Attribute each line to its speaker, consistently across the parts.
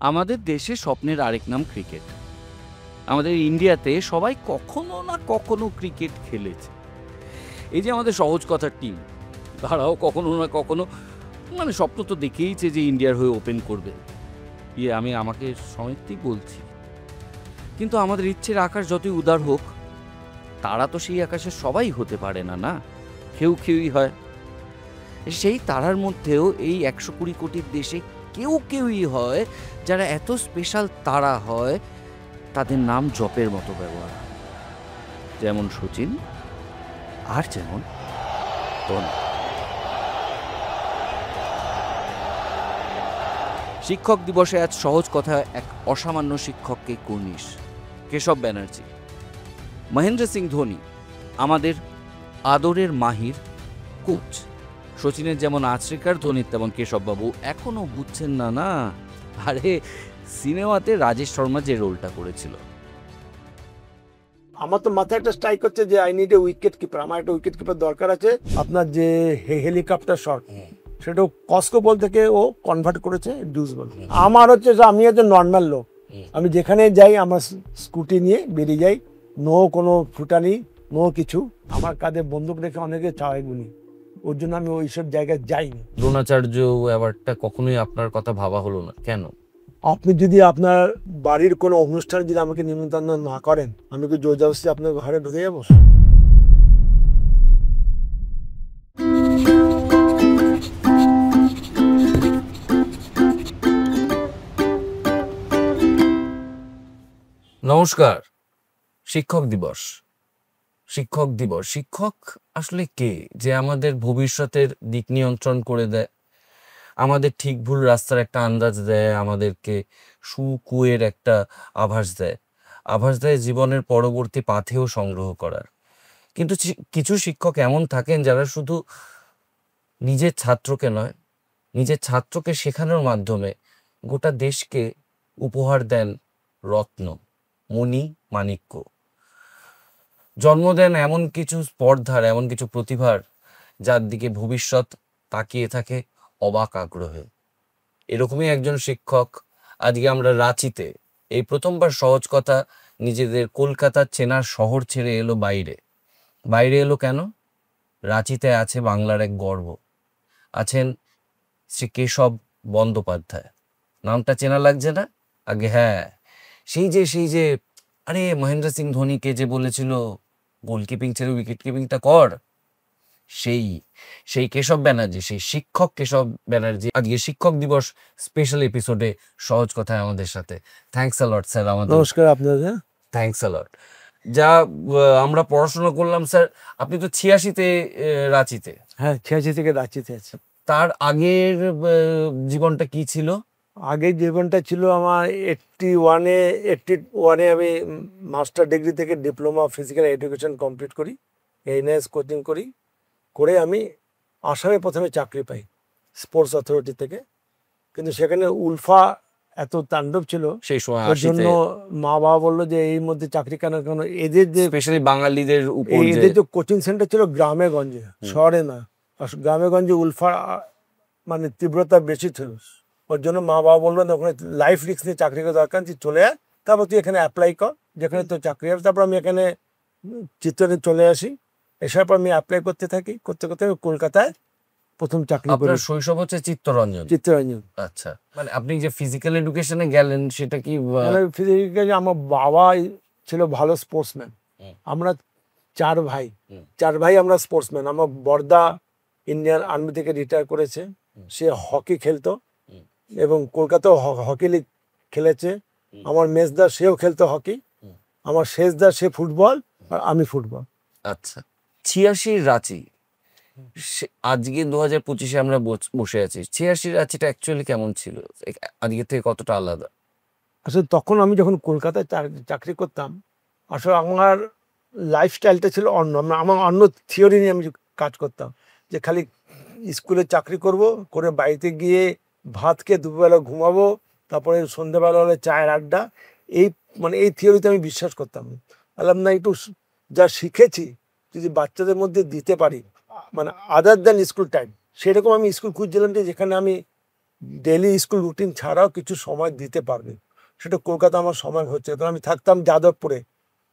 Speaker 1: আমাদের দেশে স্বপ্নের আরেক নাম ক্রিকেট। আমাদের ইন্ডিয়াতে সবাই কখনো না কখনো ক্রিকেট খেলেছে। এই যে আমাদের সহজ কথার টিম, তারাও কখনো না কখনো স্বপ্ন তো দেখেইছে যে ইন্ডিয়ার হয়ে ওপেন করবে। আমি আমাকে সমিতি বলছি, কিন্তু আমাদের ইচ্ছের আকাশ যতই উদার হোক, তারা তো সেই আকাশে সবাই হতে পারে না, না কেউ কেউই হয়। সেই তারার মধ্যেও এই 120 কোটির দেশে কেউ কেউই হয় যারা এত স্পেশাল তারা হয়, তাদের নাম জপের মতো ব্যবহার, যেমন সচিন আর যেমন ধোনি। শিক্ষক দিবসে আজ সহজ কথা এক অসামান্য শিক্ষককে কুর্নিশ, কেশব ব্যানার্জি। মহেন্দ্র সিং ধোনি আমাদের আদরের মাহির কোচ। সচিনের যেমন আচরিকার, ধোনির তেমন কেশববাবু এখনো বুঝছেন না। না আরে সিনেমাতে রাজেশ শর্মা যে রোলটা করেছিল।
Speaker 2: আমার তো মাথায় একটা স্ট্রাইক হচ্ছে যে I need a wicket keeper. আমার একটা উইকেট কিপার দরকার আছে। আপনার যে হেলিকপ্টার শট, সেটা কস্কো বল থেকে ও কনভার্ট করেছে ডিউস বল। আমার হচ্ছে যে আমি হচ্ছে নর্মাল লোক, আমি যেখানে যাই আমার স্কুটি নিয়ে বেরিয়ে যাই, নো কোনো ফুটানি, নো কিছু। আমার কাঁধে বন্দুক রেখে অনেকে চাওয়াই গুলি, ওর জন্য আমি ওইসব জায়গায় যাইনি।
Speaker 3: দ্রোণাচার্য অ্যাওয়ার্ডটা কখনোই আপনার কথা ভাবা হলো না কেন?
Speaker 2: আপনি যদি আপনার বাড়ির কোনো অনুষ্ঠানে যদি আমাকে নিমন্ত্রণ না করেন, আমি কি জোর জবরদস্তি আপনার ঘরে ঢুকে যাবো?
Speaker 3: নমস্কার। শিক্ষক দিবস, শিক্ষক দিবস। শিক্ষক আসলে কে? যে আমাদের ভবিষ্যতের দিক নিয়ন্ত্রণ করে দেয়, আমাদের ঠিক ভুল রাস্তার একটা আন্দাজ দেয়, আমাদেরকে সুকুয়ের একটা আভাস দেয় জীবনের পরবর্তী পাথেও সংগ্রহ করার। কিন্তু কিছু শিক্ষক এমন থাকেন যারা শুধু নিজের ছাত্রকে নয়, নিজের ছাত্রকে শেখানোর মাধ্যমে গোটা দেশকে উপহার দেন রত্ন, মণি, মাণিক্য। জন্ম দেন এমন কিছু স্পর্ধার, এমন কিছু প্রতিভার, যার দিকে ভবিষ্যৎ তাকিয়ে থাকে অবাক আগ্রহে। এরকমই একজন শিক্ষক আজকে আমরা রাঁচিতে এই প্রথমবার সহজ কথা নিজেদের কলকাতার চেনার শহর ছেড়ে এলো বাইরে এলো কেন? রাঁচিতে আছে বাংলার এক গর্ব, আছেন শ্রী কেশব বন্দ্যোপাধ্যায়। নামটা চেনা লাগছে না? আগে হ্যাঁ, সেই যে আরে মহেন্দ্র সিং ধোনিকে যে বলেছিল গোলকিপিং ছেড়ে উইকেট কিপিংটা কর, সেই কেশব ব্যানার্জি, সেই শিক্ষক কেশব ব্যানার্জি আজকে শিক্ষক দিবস স্পেশাল এপিসোডে সহজ কথায় আমাদের সাথে। Thanks a lot sir. আমাদের
Speaker 2: নমস্কার আপনাদের।
Speaker 3: থ্যাঙ্কস আ লট। যা আমরা পড়াশোনা করলাম স্যার, আপনি তো 86-তে রাঁচিতে।
Speaker 2: হ্যাঁ, 86 থেকে রাঁচিতে আছে।
Speaker 3: তার আগের জীবনটা কি ছিল?
Speaker 2: আগের জীবনটা ছিল আমার 81-এ আমি মাস্টার ডিগ্রি থেকে ডিপ্লোমা ফিজিক্যাল এডুকেশন কমপ্লিট করি, এনএস কোচিং করে আমি আসামে প্রথমে চাকরি পাই স্পোর্টস অথরিটি থেকে। কিন্তু সেখানে উলফা এত তাণ্ডব ছিল
Speaker 3: সেই সময়,
Speaker 2: ওর জন্য মা বাবা বললো যে এই মধ্যে চাকরি কেন, এদের যে
Speaker 3: স্পেশালি বাঙালিদের উপর
Speaker 2: এদের যে কোচিং সেন্টার ছিল গ্রামে গঞ্জে, শহরে না। গ্রামে গঞ্জে উলফা তীব্রতা বেশি ছিল। ওর জন্য মা বাবা বলবেন ওখানে লাইফ রিস্ক নিয়ে চাকরি করার দরকার, তুই চলে আয়, তারপর তুই এখানে অ্যাপ্লাই কর যেখানে তোর চাকরি হবে। তারপর আমি এখানে চিত্তরঞ্জন চলে আসি। এসার পর আমি অ্যাপ্লাই করতে আমি কলকাতায় প্রথম চাকরি করি।
Speaker 3: আপনার শৈশব হচ্ছে চিত্তরঞ্জন? আচ্ছা, আপনি যে ফিজিক্যাল এডুকেশনে গেলেন সেটা কি?
Speaker 2: ফিজিক্যালি আমার বাবা ছিল ভালো স্পোর্টসম্যান। আমরা চার ভাই আমরা স্পোর্টসম্যান। আমার বড়দা ইন্ডিয়ান আর্মি থেকে রিটায়ার করেছে, সে হকি খেলতো এবং কলকাতাও হকি লিগ খেলেছে। আমার মেজদা সেও খেলতো হকি, আমার শেষদা সে ফুটবল আর আমি ফুটবল।
Speaker 3: আচ্ছা, 86 রাঁচি, আজকে 2025-এ আমরা বসে আছি। 86 রাঁচিটা অ্যাকচুয়ালি কেমন ছিল? আজকে থেকে কতটা আলাদা?
Speaker 2: আসলে তখন আমি যখন কলকাতায় চাকরি করতাম, আসলে আমার লাইফস্টাইলটা ছিল অন্য। আমার অন্য থিওরি নিয়ে আমি কাজ করতাম, যে খালি স্কুলে চাকরি করে বাড়িতে গিয়ে ভাত খেয়ে দুপুরবেলা ঘুমাবো, তারপরে সন্ধ্যেবেলা হলে চায়ের আড্ডা। এই থিওরিতে আমি বিশ্বাস করতাম। বললাম না, একটু যা শিখেছি যদি বাচ্চাদের মধ্যে দিতে পারি, আদার দ্যান স্কুল টাইম, সেরকম আমি স্কুল খুঁজছিলাম যে যেখানে আমি ডেলি স্কুল রুটিন ছাড়াও কিছু সময় দিতে পারবে, সেটা কলকাতা আমার সময় হচ্ছে। কারণ আমি থাকতাম যাদবপুরে,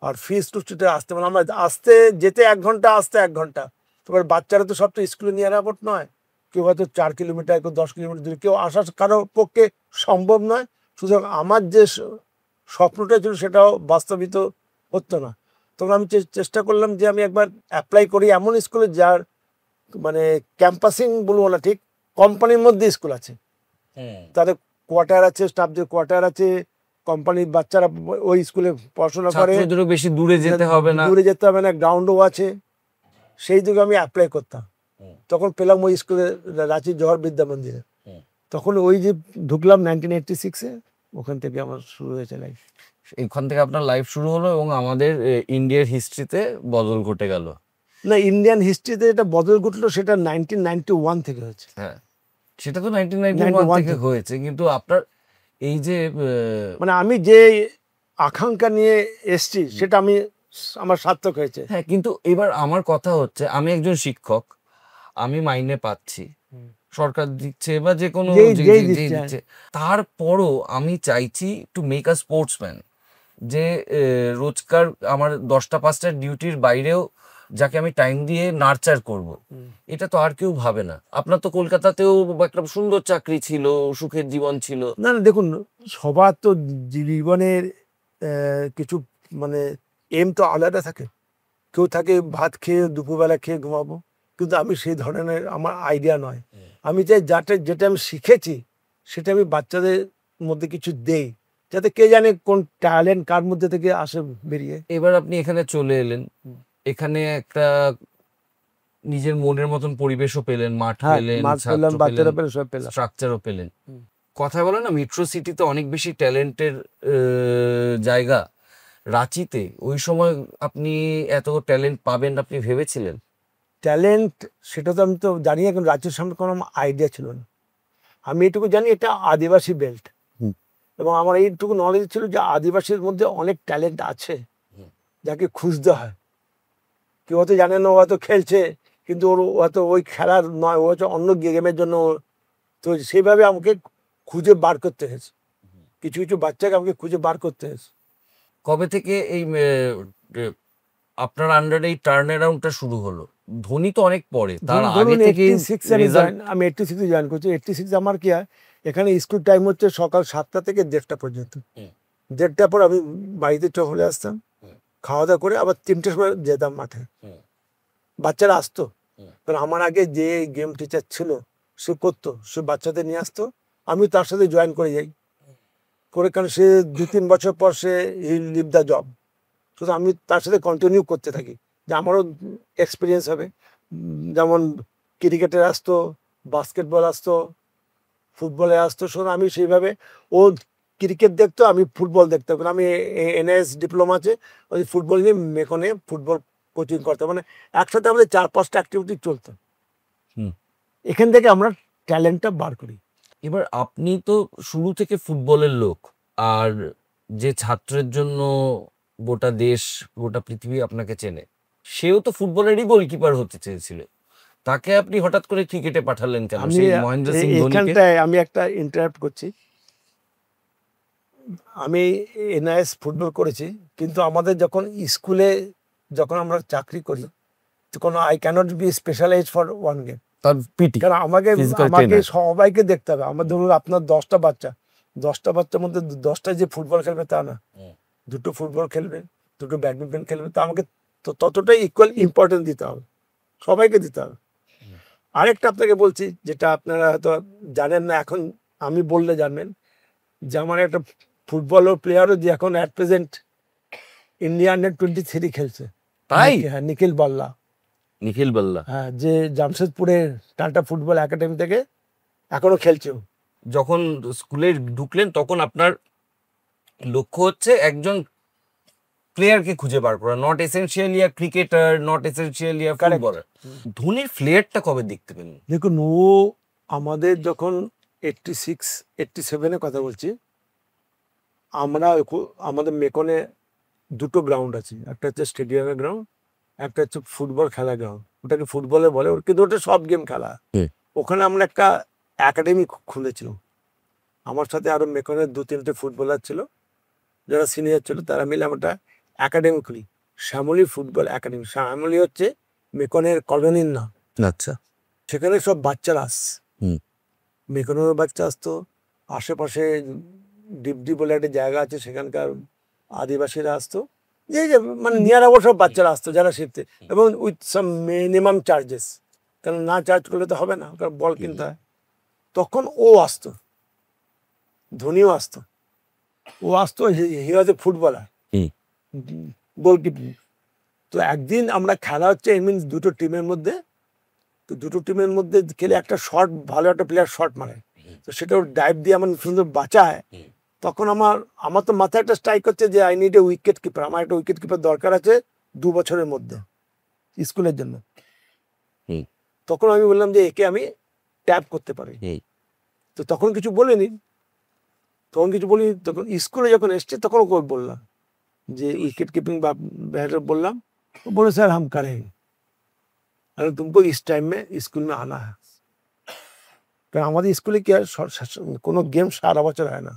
Speaker 2: আর ফিস টু স্ট্রিটে আসতে মানে আমরা আসতে যেতে 1 ঘন্টা, আসতে 1 ঘন্টা। তোমার বাচ্চারা তো সব তো স্কুলে নিয়ে অ্যারাপোর্ট নয়, কেউ হয়তো 4 কিলোমিটার, কেউ 10 কিলোমিটার দূরে, কেউ আসা কারোর পক্ষে সম্ভব নয়। সুতরাং আমার যে স্বপ্নটা ছিল সেটাও বাস্তবিত হতো না। তখন আমি চেষ্টা করলাম যে আমি একবার অ্যাপ্লাই করি এমন স্কুলে যার মানে ক্যাম্পাসিং বলবো না ঠিক, কোম্পানির মধ্যে স্কুল আছে, তাদের কোয়ার্টার আছে, স্টাফদের কোয়ার্টার আছে, কোম্পানির বাচ্চারা ওই স্কুলে পড়াশোনা করে,
Speaker 3: ছাত্রদেরও বেশি দূরে যেতে হবে না,
Speaker 2: দূরে যেতে হবে না, গ্রাউন্ডও আছে। সেই দিকে আমি অ্যাপ্লাই করতাম। তখন পেলাম ওই স্কুলে, রাঁচি জওহর বিদ্যা মন্দিরে। তখন ওই যে ঢুকলাম 1986-এ, ওখান থেকে আমার শুরু হয়েছে লাইফ।
Speaker 3: এখান থেকে আপনার লাইফ শুরু হলো এবং আমাদের ইন্ডিয়ার হিস্ট্রিতে বদল ঘটে গেল।
Speaker 2: না, ইন্ডিয়ান হিস্ট্রিতে এটা বদল ঘটলো সেটা 1991 থেকে হয়েছে।
Speaker 3: হ্যাঁ, সেটা তো 1991 থেকে হয়েছে, কিন্তু আপনার এই যে
Speaker 2: মানে আমি যে আকাঙ্ক্ষা নিয়ে এসছি সেটা আমার সার্থক হয়েছে।
Speaker 3: হ্যাঁ, কিন্তু এবার আমার কথা হচ্ছে, আমি একজন শিক্ষক, আমি মাইনে পাচ্ছি, সরকার দিচ্ছে বা যে কোনো দিচ্ছে, তারপরও আমি চাইছি টু মেক আ স্পোর্টসম্যান, যে রোজকার আমার 10টা 5টার ডিউটির বাইরেও যাকে আমি টাইম দিয়ে নার্চার করব, এটা তো আর কেউ ভাবে না। আপনার তো কলকাতাতেও একটা সুন্দর চাকরি ছিল, সুখের জীবন ছিল।
Speaker 2: না না, দেখুন, সবার তো জীবনের কিছু মানে এম তো আলাদা থাকে। কেউ থাকে ভাত খেয়ে দুপুরবেলা খেয়ে ঘুমাবো, কিন্তু আমি সেই ধরনের আমার আইডিয়া নয়। আমি চাই যেটা আমি শিখেছি সেটা আমি বাচ্চাদের মধ্যে কিছু দেই, যাতে কে জানে কোন ট্যালেন্ট কার মধ্যে থেকে আসে বেরিয়ে।
Speaker 3: এবার আপনি এখানে চলে এলেন, এখানে একটা নিজের মনের মতন পরিবেশও পেলেন, মাঠ পেলেন,
Speaker 2: বাচ্চারা পেলে, সব পেলাম,
Speaker 3: স্ট্রাকচারও পেলেন। কথা বলে না, মেট্রো সিটিতে অনেক বেশি ট্যালেন্টের জায়গা। রাঁচিতে ওই সময় আপনি এত ট্যালেন্ট পাবেন আপনি ভেবেছিলেন?
Speaker 2: ট্যালেন্ট সেটা তো আমি তো জানি না, কিন্তু রাজ্যের সামনে কোনো আইডিয়া ছিল না। আমি এটুকু জানি এটা আদিবাসী বেল্ট, এবং আমার এইটুকু নলেজ ছিল যে আদিবাসীর মধ্যে অনেক ট্যালেন্ট আছে যাকে খুঁজতে হয়। কেউ হয়তো জানে না, ও হয়তো খেলছে, কিন্তু ওর হয়তো ওই খেলার নয়, ও হয়তো অন্য গেমের জন্য। তো সেইভাবে আমাকে খুঁজে বার করতে হয়েছে, কিছু কিছু বাচ্চাকে আমাকে খুঁজে বার করতে হয়েছে।
Speaker 3: কবে থেকে এই আপনার আন্ডারে এই টার্ন অ্যারাউন্ডটা শুরু হলো? ধোনি তো অনেক পরে, তার আগে থেকে
Speaker 2: আমি 86-এ জয়েন করছি। 86 আমার কি হয়, এখানে স্কুল টাইম হচ্ছে সকাল 7টা থেকে 1:30 পর্যন্ত। 1:30 পর আমি বাড়িতে চলে আসতাম, খাওয়া দাওয়া করে আবার 3টের সময় যেতাম মাঠে। বাচ্চারা আসতো, কারণ আমার আগে যে গেম টিচার ছিল সে করতো, সে বাচ্চাদের নিয়ে আসতো, আমি তার সাথে জয়েন করে যাই করে, কারণ সে 2-3 বছর পর সে লিভ দ্য জব। শুধু আমি তার সাথে কন্টিনিউ করতে থাকি, যে আমারও এক্সপিরিয়েন্স হবে। যেমন ক্রিকেটের আসতো, বাস্কেটবল আসতো, ফুটবলে আসতো, শুধু আমি সেইভাবে, ও ক্রিকেট দেখতো, আমি ফুটবল দেখতাম। আমি NIS ডিপ্লোমা আছে, ওই ফুটবল নিয়ে মেকনে ফুটবল কোচিং করতাম। মানে একসাথে আমাদের 4-5টা অ্যাক্টিভিটি চলতো। এখান থেকে আমরা ট্যালেন্টটা বার করি।
Speaker 3: এবার আপনি তো শুরু থেকে ফুটবলের লোক, আর যে ছাত্রের জন্য গোটা দেশ গোটা পৃথিবী আপনাকে চেনে, সেও তো ফুটবলেরই গোলকিপার হতে চেয়েছিল, তাকে আপনি হঠাৎ করে ক্রিকেটে পাঠালেন কেন? সেই মহেন্দ্র সিং ধোনিকে।
Speaker 2: এখানটায় আমি একটা ইন্টারাপ্ট করছি। আমি NIS ফুটবল করেছি, কিন্তু আমাদের যখন স্কুলে যখন আমরা চাকরি করি, তখন I cannot be specialize for one game,
Speaker 3: তার পিটি,
Speaker 2: কারণ আমাকে সবাইকে দেখতে হবে। আমার ধরুন আপনার 10টা বাচ্চার মধ্যে 10টা যে ফুটবল খেলবে তা না, 2টো ফুটবল খেলবে, 2টো ব্যাডমিন্টন খেলবে, তো আমাকে ততটাই ইকুয়াল ইম্পর্টেন্স দিতে হবে, সবাইকে দিতে হবে। আরেকটা আপনাকে বলছি, যেটা আপনারা হয়তো জানেন না, এখন আমি বললে জানবেন, যে আমার একটা ফুটবলের প্লেয়ারও যে এখন অ্যাট প্রেজেন্ট ইন্ডিয়া under-23 খেলছে।
Speaker 3: তাই?
Speaker 2: হ্যাঁ, নিখিল বাল্লা, হ্যাঁ, যে জামশেদপুরের টাটা ফুটবল একাডেমি থেকে এখনো খেলছে।
Speaker 3: যখন স্কুলে ঢুকলেন তখন আপনার লক্ষ্য হচ্ছে একজন প্লেয়ারকে খুঁজে বার করা, not essentially a cricketer, not essentially a footballer. ধোনির ফ্লেয়ারটা কবে দেখতে পেলেন?
Speaker 2: দেখুন, ও আমাদের যখন 86-87 কথা বলছি, আমাদের মেকনে 2টো গ্রাউন্ড আছে, একটা হচ্ছে স্টেডিয়ামের গ্রাউন্ড, একটা হচ্ছে ফুটবল খেলা গ্রাউন্ড। ওটাকে ফুটবলে বলে, কিন্তু ওটা সব গেম খেলা। ওখানে আমরা একটা একাডেমি খুলেছিল। আমার সাথে আরো মেকনের 2-3টে ফুটবলার ছিল, যারা সিনিয়র ছিল, তারা মিলে আমরা একাডেমি খুলি, শ্যামলী ফুটবল একাডেমি। শ্যামলী হচ্ছে মেকনের কলোনির নাম।
Speaker 3: আচ্ছা।
Speaker 2: সেখানে সব বাচ্চারা আসছে,
Speaker 3: হুম।
Speaker 2: মেকনের বাচ্চা আসতো, আশেপাশে ডিপডি বলে একটা জায়গা আছে, সেখানকার আদিবাসীরা আসতো, যে যে মানে নিয়ার আবার সব বাচ্চারা আসতো যারা শিখতে, এবং উইথ সাম মিনিমাম চার্জেস, কারণ না চার্জ করলে তো হবে না, কারণ বল কিনতে হয়। তখন ও আসতো, ধোনিও আসতো, ও আসতো, হি ওয়াজ এ ফুটবলার, গোলকিপিং। তো একদিন আমরা খেলা হচ্ছে, এই মিনস দুটো টিমের মধ্যে, তো দুটো টিমের মধ্যে খেলে একটা শট, ভালো একটা প্লেয়ার শট মারে, তো সেটা ডাইভ দিয়ে আমার সুন্দর বাঁচায়। তখন আমার তো মাথায় একটা স্ট্রাইক হচ্ছে যে I need a wicket keeper, আমার একটা উইকেট কিপার দরকার আছে 2 বছরের মধ্যে স্কুলের জন্য। তখন আমি বললাম যে একে আমি ট্যাপ করতে পারি। তো তখন কিছু বলিনি, তখন স্কুলে যখন এসছে তখন ওকে বললাম যে উইকেট কিপিং বা ব্যাটার বললাম, वो बोले सर हम करेंगे, अरे तुमको इस टाइम में स्कूल में आना है। কারণ আমাদের স্কুলে কি আর কোনো গেম সারা বছর হয় না,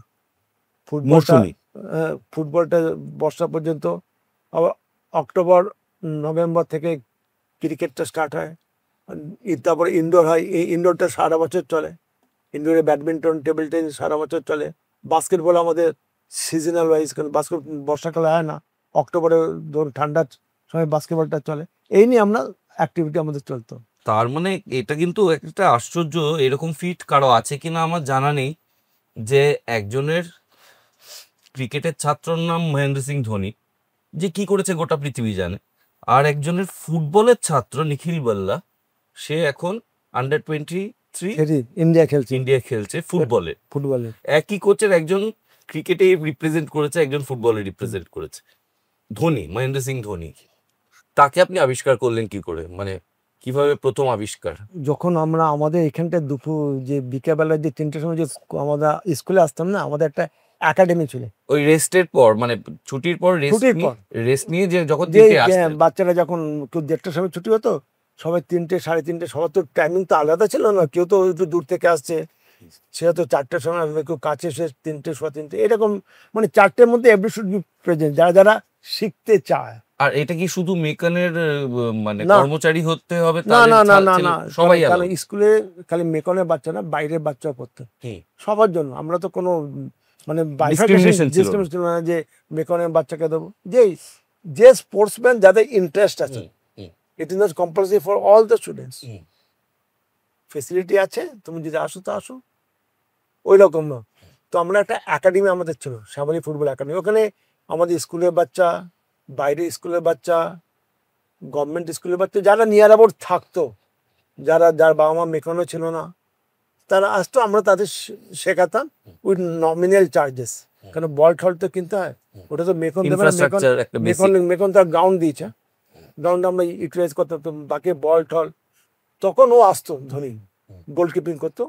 Speaker 2: ফুটবলটা বর্ষা পর্যন্ত, আবার অক্টোবর নভেম্বর থেকে ক্রিকেটটা স্টার্ট হয়, তারপরে ইনডোর হয়, এই ইনডোরটা সারা বছর চলে, ইনডোরে ব্যাডমিন্টন, টেবিল টেনিস সারা বছর চলে, বাস্কেটবল আমাদের সিজনাল ওয়াইজ, কারণ বর্ষাকালে হয় না, অক্টোবরে ধরুন ঠান্ডার সময় বাস্কেটবলটা চলে, এই নিয়ে আমরা অ্যাক্টিভিটি আমাদের চলতো।
Speaker 3: তার মানে এটা কিন্তু একটা আশ্চর্য, এরকম ফিট কারো আছে কিনা আমার জানা নেই, যে একজনের ক্রিকেটের ছাত্রর নাম মহেন্দ্র সিং ধোনি, যে কি করেছে গোটা পৃথিবী জানে, আর একজনের ফুটবলের ছাত্র নিখিল বাল্লা, সে এখন আন্ডার-23 ইন্ডিয়া খেলছে ফুটবলে। একই কোচের একজন ক্রিকেটে রিপ্রেজেন্ট করেছে, একজন ফুটবলে রিপ্রেজেন্ট করেছে। ধোনি, মহেন্দ্র সিং ধোনি, তাকে আপনি আবিষ্কার করলেন কি করে, মানে কিভাবে প্রথম আবিষ্কার?
Speaker 2: যখন আমরা আমাদের এখানটায় দুপুর যে বিকেলবেলা যে 3টের সময় যে আমরা স্কুলে আসতাম না, আমাদের একটা একাডেমি ছিল।
Speaker 3: ওই রেস্টের পর, মানে ছুটির পর রেস্ট নিয়ে যে যখন
Speaker 2: বাচ্চারা যখন কেউ 1:30টার সময় ছুটি হতো, সবাই 3টে 3:30, সবার তো টাইমিং তো আলাদা ছিল না, কেউ তো একটু দূর থেকে আসছে, সে তো 4টার সময় আসবে, কেউ কাছে এসে 3টে 3:15, এরকম, মানে 4টের মধ্যে এভরি শুড বি প্রেজেন্ট, যারা যারা শিখতে চায়।
Speaker 3: আর এটা কি শুধু মেকানের মানে কর্মচারী হতে হবে?
Speaker 2: না না না না না,
Speaker 3: সবাই,
Speaker 2: কারণ স্কুলে খালি মেকনের বাচ্চা না, বাইরের বাচ্চাও পড়তো, সবার জন্য। আমরা তো কোনো মানে
Speaker 3: ডিসক্রিমিনেশন ছিল
Speaker 2: না যে মেকনের বাচ্চাকে দেবো, যে স্পোর্টসম্যান যাদের ইন্টারেস্ট আছে, it is not compulsory for all the students, facility আছে, তুমি যদি আসো তো আসো, ওই রকম না। তো আমরা একটা একাডেমি আমাদের ছিল, শ্যামলী ফুটবল একাডেমি, ওখানে আমাদের স্কুলের বাচ্চা, বাইরের স্কুলের বাচ্চা, গভর্নমেন্ট স্কুলের বাচ্চা, যারা নিয়ার অ্যাবাউট থাকতো, যার বাবা মা মেকানো ছিল না, তারা আসতো, আমরা তাদের শেখাতাম উইথ নমিনাল চার্জেস, কারণ বল ঠল তো কিনতে হয়, ওটা তো মেকন দেবে না, মেকন তার গ্রাউন্ড দিয়েছে, গ্রাউন্ড আমরা ইউটিলাইজ করতাম, তো বাকি বল ঠল। তখন ও আসতো, ধোনি গোলকিপিং করতো,